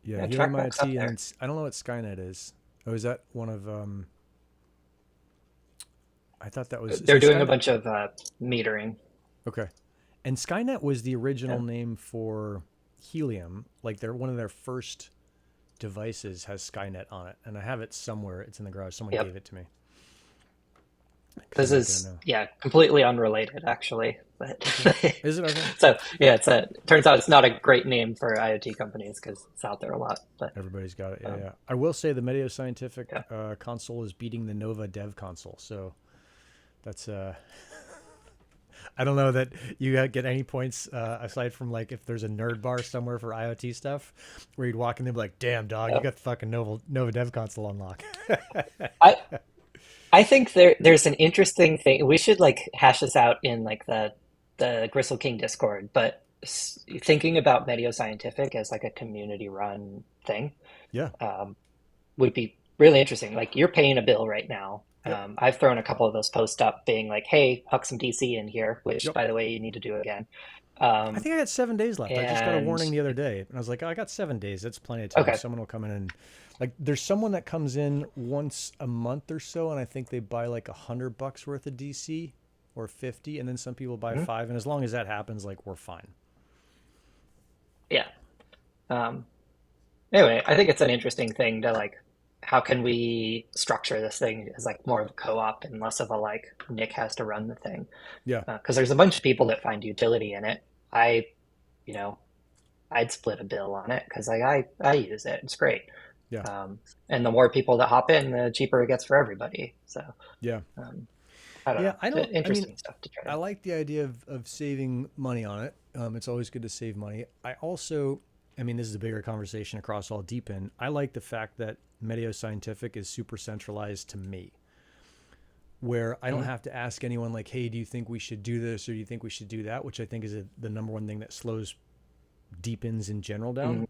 Yeah, yeah, Helium TrackPack's up IoT, and then there. I don't know what Skynet is. Oh, is that one of? I thought that was. So They're doing a Skynet. bunch of metering. Okay. And Skynet was the original Yeah. name for Helium. Like one of their first devices has Skynet on it, and I have it somewhere. It's in the garage. Someone Yep. gave it to me because This I'm not gonna is know. yeah, completely unrelated actually. But Okay. Is it okay? so yeah, turns out it's not a great name for IoT companies because it's out there a lot. But Everybody's got it. Yeah, um, yeah. I will say the Medio Scientific yeah. console is beating the Nova Dev console. So that's I don't know that you get any points aside from like if there's a nerd bar somewhere for IoT stuff where you'd walk in there and be like, damn dog, you Yeah. got the fucking Nova Dev console unlocked. I I think there's an interesting thing. We should like hash this out in like the Gristle King Discord, but thinking about Medio Scientific as like a community run thing Yeah. um, would be really interesting. Like you're paying a bill right now. Yep. I've thrown a couple of those posts up being like, hey, huck some DC in here, which Yep. by the way, you need to do again. I Um, think I got 7 days left. I just got a and warning the other day, and I was like, oh, I got 7 days. That's plenty of time. okay, Someone will come in and like, there's someone that comes in once a month or so, and I think they buy like $100 worth of DC or 50, and then some people buy mhm, five. And as long as that happens, like we're fine. yeah. Um, anyway, I think it's an interesting thing to like, how can we structure this thing as like more of a co-op and less of a like Nick has to run the thing? Yeah. Because there's a bunch of people that find utility in it. I, you know, I'd split a bill on it because like I use it. It's great. Yeah. And the more people that hop in, the cheaper it gets for everybody. So Yeah. um, I don't Yeah. know. I don't. I mean, Interesting stuff to try I to. like the idea of saving money on it. It's always good to save money. I also, I mean, this is a bigger conversation across all deep in. I like the fact that Medio Scientific is super centralized to me, where I don't Mhm. have to ask anyone like, hey, do you think we should do this or do you think we should do that? Which I think is the number one thing that slows deepens in general down.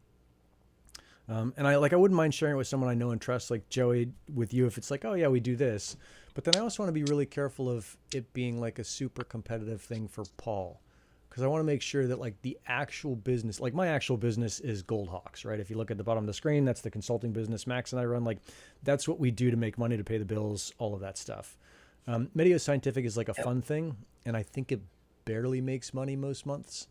Mhm. And I wouldn't mind sharing it with someone I know and trust, like Joey, with you, if it's like, oh yeah, we do this. But then I also want to be really careful of it being like a super competitive thing for Paul, because I want to make sure that like the actual business, like my actual business is Goldhawks, right? If you look at the bottom of the screen, that's the consulting business Max and I run. Like that's what we do to make money, to pay the bills, all of that stuff. Medio Scientific is like a Yep. fun thing, and I think it barely makes money most months.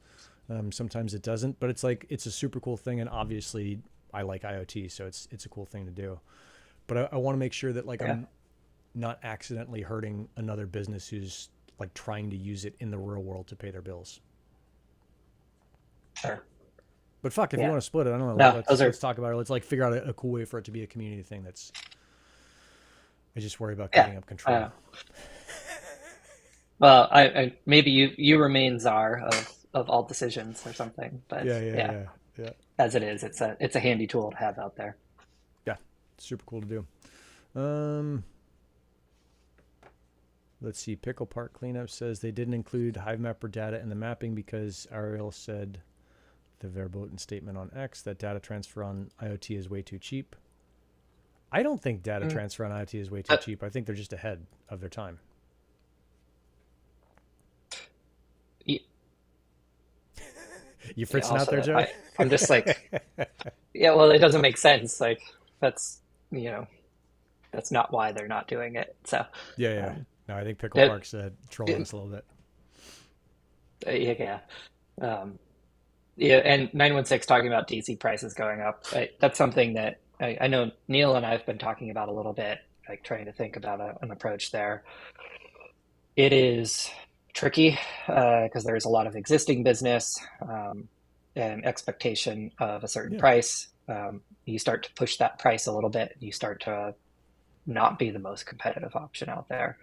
Sometimes it doesn't, but it's like it's a super cool thing, and obviously I like IoT, so it's a cool thing to do. But I want to make sure that like Yeah. I'm not accidentally hurting another business who's like trying to use it in the real world to pay their bills. Sure. But fuck, if you Yeah. want to split it, I don't know. No, those Let's are talk about it. Let's like figure out a cool way for it to be a community thing. That's I just worry about yeah. giving up control. Uh, well, I maybe you remain czar of all decisions or something, but Yeah, yeah, yeah, yeah, yeah, as it is, it's a handy tool to have out there. yeah. Super cool to do. Let's see. Pickle Park Cleanup says they didn't include HiveMapper data in the mapping because Ariel said the verboten statement on X that data transfer on IoT is way too cheap. I don't think data Mm. transfer on IoT is way too But cheap. I think they're just ahead of their time. y- You yeah, fritzing out there, also, Joey? I'm just like, yeah, well, it doesn't make sense. Like that's you know that's not why they're not doing it. So Yeah, yeah. um, No, I think Pickle that Park's trolling us a little bit. yeah. Um, Yeah, and 916 talking about DC prices going up. That's something that I know Neil and I have been talking about a little bit, like trying to think about an approach there. It is tricky because there's a lot of existing business and expectation of a certain Yeah, price. You start to push that price a little bit, you start to not be the most competitive option out there.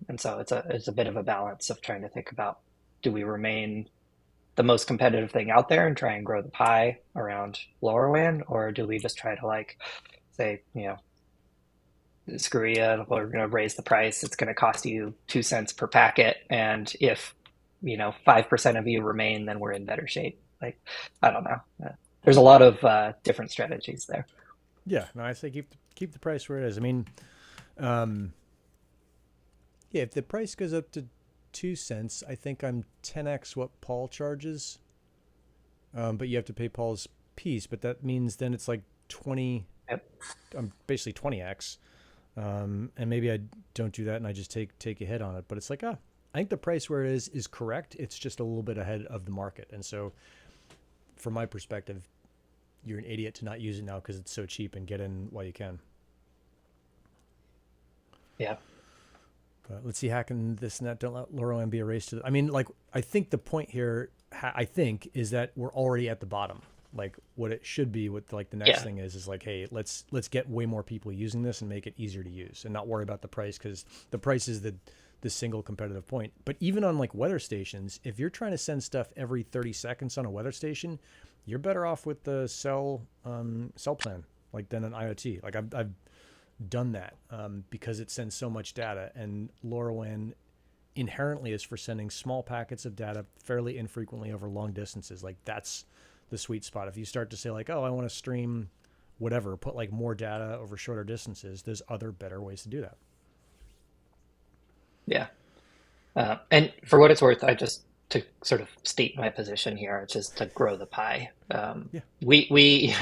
And so it's a bit of a balance of trying to think about, do we remain the most competitive thing out there and try and grow the pie around LoRaWAN, or do we just try to like say, screw you, we're going to raise the price. It's going to cost you 2 cents per packet, and if 5% of you remain, then we're in better shape. Like, I don't know. There's a lot of different strategies there. yeah. No, I say keep the price where it is. I mean, um, yeah, if the price goes up to 2 cents, I think I'm 10x what Paul charges. But you have to pay Paul's piece. But that means then it's like 20. Yep. I'm basically 20x. And maybe I don't do that and I just take a hit on it. But it's like, I think the price where it is correct. It's just a little bit ahead of the market. And so, from my perspective, you're an idiot to not use it now because it's so cheap, and get in while you can. Yeah. But let's see, hacking this net. Don't let LoRaWAN be a race to. I mean, like, I think the point here, I think, is that we're already at the bottom. Like, what it should be, what like the next Yeah. thing is like, hey, let's get way more people using this and make it easier to use, and not worry about the price, because the price is the single competitive point. But even on like weather stations, if you're trying to send stuff every 30 seconds on a weather station, you're better off with the cell plan like than an IoT. Like I've done that because it sends so much data. And LoRaWAN inherently is for sending small packets of data fairly infrequently over long distances. Like that's the sweet spot. If you start to say like, oh, I want to stream whatever, put like more data over shorter distances, there's other better ways to do that. Yeah. And for what it's worth, I just to sort of state my position here, it's just to grow the pie. Yeah. We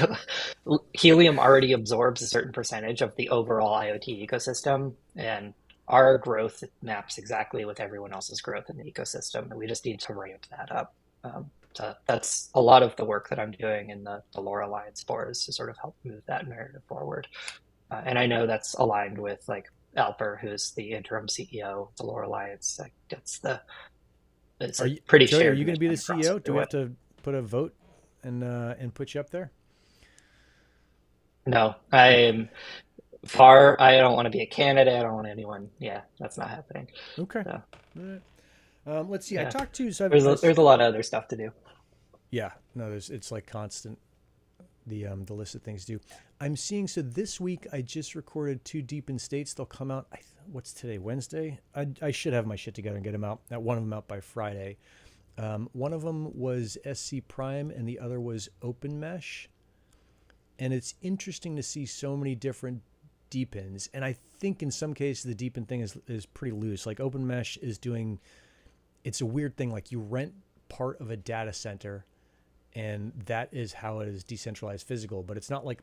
Helium already absorbs a certain percentage of the overall IoT ecosystem, and our growth maps exactly with everyone else's growth in the ecosystem, and we just need to ramp that up. So that's a lot of the work that I'm doing in the LoRa Alliance for, is to sort of help move that narrative forward. And I know that's aligned with like Alper, who's the interim CEO of the LoRa Alliance. Like, it's Are a you, pretty Joey, are shared you going to be the mission across CEO? Do we have everyone. to put a vote and put you up there? No, I'm far. I don't want to be a candidate. I don't want anyone. Yeah, that's not happening. Okay. So All right. Let's see. I yeah, talked to so there's a lot of other stuff to do. yeah. No, it's like constant. The list of things to do. I'm seeing so this week I just recorded two Deep in States. They'll come out. What's today? Wednesday. I should have my shit together and get them out. One of them out by Friday. One of them was SC Prime and the other was Open Mesh. And it's interesting to see so many different deepins. And I think in some cases the deepin thing is pretty loose. Like Open Mesh is doing. It's a weird thing. Like you rent part of a data center, and that is how it is decentralized physical. But it's not like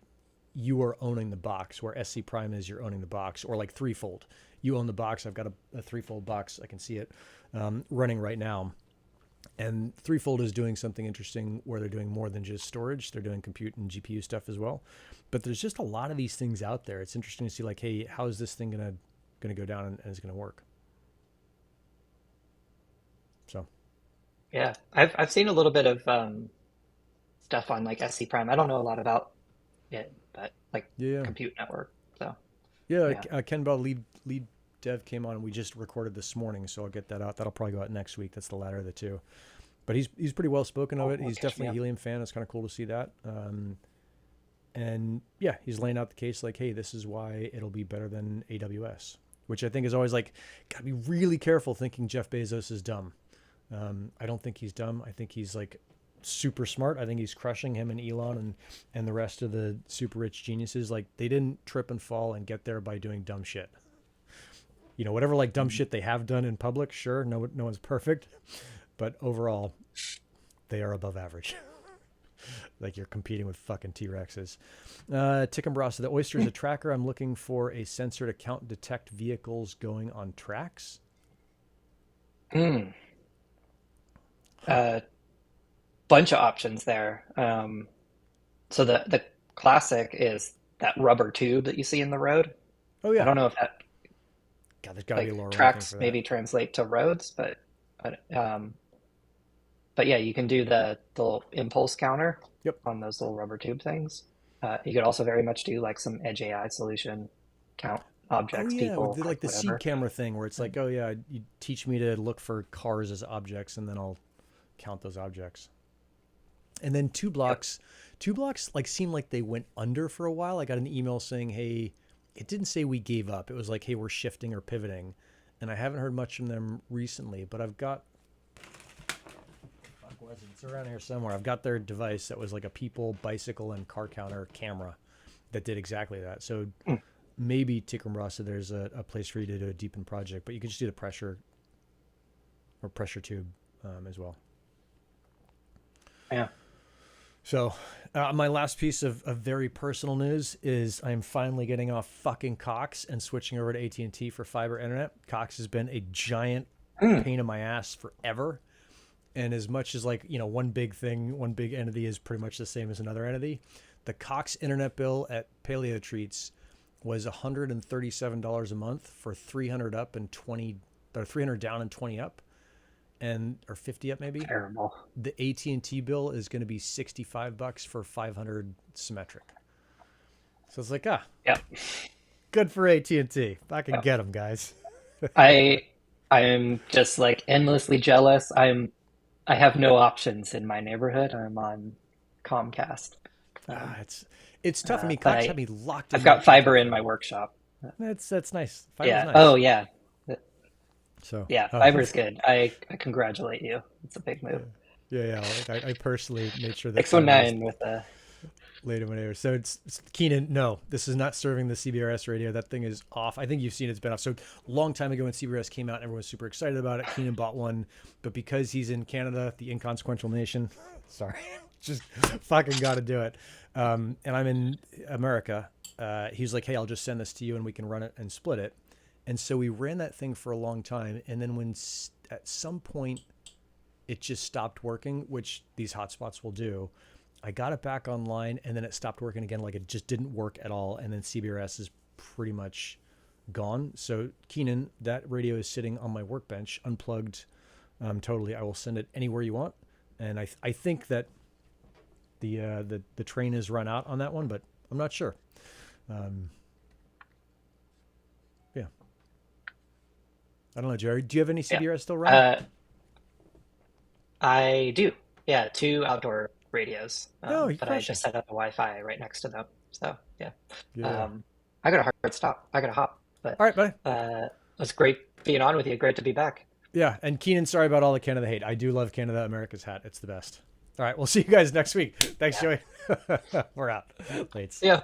you are owning the box, where SC Prime is you're owning the box, or like Threefold. You own the box. I've got a Threefold box. I can see it running right now. And Threefold is doing something interesting where they're doing more than just storage. They're doing compute and GPU stuff as well. But there's just a lot of these things out there. It's interesting to see like, hey, how is this thing gonna go down and is gonna work? So Yeah, I've seen a little bit of stuff on like SC Prime. I don't know a lot about it, but like yeah, compute network. So yeah. yeah, Ken Bell, lead dev, came on and we just recorded this morning, so I'll get that out. That'll probably go out next week. That's the latter of the two. But he's pretty well spoken of it. I'll He's catch me definitely a up. Helium fan. It's kind of cool to see that. And yeah, he's laying out the case like, hey, this is why it'll be better than AWS, which I think is always like, gotta be really careful thinking Jeff Bezos is dumb. I don't think he's dumb. I think he's like super smart. I think he's crushing him and Elon and the rest of the super rich geniuses. Like they didn't trip and fall and get there by doing dumb shit. You know, whatever like dumb shit they have done in public, sure, no one's perfect, but overall, they are above average. Like you're competing with fucking T-Rexes. Tickumbrasa, the Oyster is a tracker. I'm looking for a sensor to count detect vehicles going on tracks. Mm. Uh, Bunch of options there. So the classic is that rubber tube that you see in the road. Oh I yeah. don't know if that God, there's got to be a like LoRaWAN thing tracks for that. maybe translate to roads, but yeah, you can do the little impulse counter Yep. on those little rubber tube things. You could also very much do like some edge AI solution, count Oh objects, yeah, with people, the, like like the seed whatever. camera thing where it's like, oh yeah, you teach me to look for cars as objects, and then I'll count those objects. And then Yep. two blocks like seemed like they went under for a while. I got an email saying, hey, it didn't say we gave up. It was like, hey, we're shifting or pivoting, and I haven't heard much from them recently. But I've got, fuck was it? It's around here somewhere. I've got their device that was like a people, bicycle, and car counter camera that did exactly that. So Mm. maybe Tickumbrasa, there's a place for you to do a deepen project, but you could just do the pressure or pressure tube as well. Yeah. So, my last piece of very personal news is I'm finally getting off fucking Cox and switching over to AT&T for fiber internet. Cox has been a giant Mm. pain in my ass forever. And as much as like, you know, one big thing, one big entity is pretty much the same as another entity, the Cox internet bill at Paleo Treats was $137 a month for 300 up and 20, or 300 down and 20 up, and or 50 up maybe. Terrible. The AT&T bill is going to be $65 for 500 symmetric. So it's like, Yep. good for AT&T. I can Yep. get them, guys. I I'm just like endlessly jealous. I have no options in my neighborhood. I'm on Comcast. Um, It's tough. I mean, but Cox had me locked I've in. got fiber in my workshop. That's nice. Fiber's Yeah. nice. Oh, yeah. So Yeah, fiber's good. I congratulate you. It's a big move. yeah. Like I personally made sure that fiber was 619 with a later whenever. So it's Keenan. No, this is not serving the CBRS radio. That thing is off. I think you've seen it's been off. So a long time ago when CBRS came out, everyone was super excited about it. Keenan bought one, but because he's in Canada, the inconsequential nation, sorry, just fucking got to do it. And I'm in America. He's like, hey, I'll just send this to you and we can run it and split it. And so we ran that thing for a long time. And then when at some point it just stopped working, which these hotspots will do, I got it back online and then it stopped working again. Like it just didn't work at all. And then CBRS is pretty much gone. So Keenan, that radio is sitting on my workbench, unplugged totally. I will send it anywhere you want. And I think that the train is run out on that one, but I'm not sure. Yeah. I don't know, Jerry. Do you have any CBRS still running? I do. Yeah, 2 outdoor radios. No, But I just set up a Wi-Fi right next to them. So yeah. Yeah. I got a hard stop. I got to hop. But All right, buddy. it was great being on with you. Great to be back. Yeah, and Keenan, sorry about all the Canada hate. I do love Canada America's hat. It's the best. All right, we'll see you guys next week. Thanks, Joey. We're out. Lates. Yeah.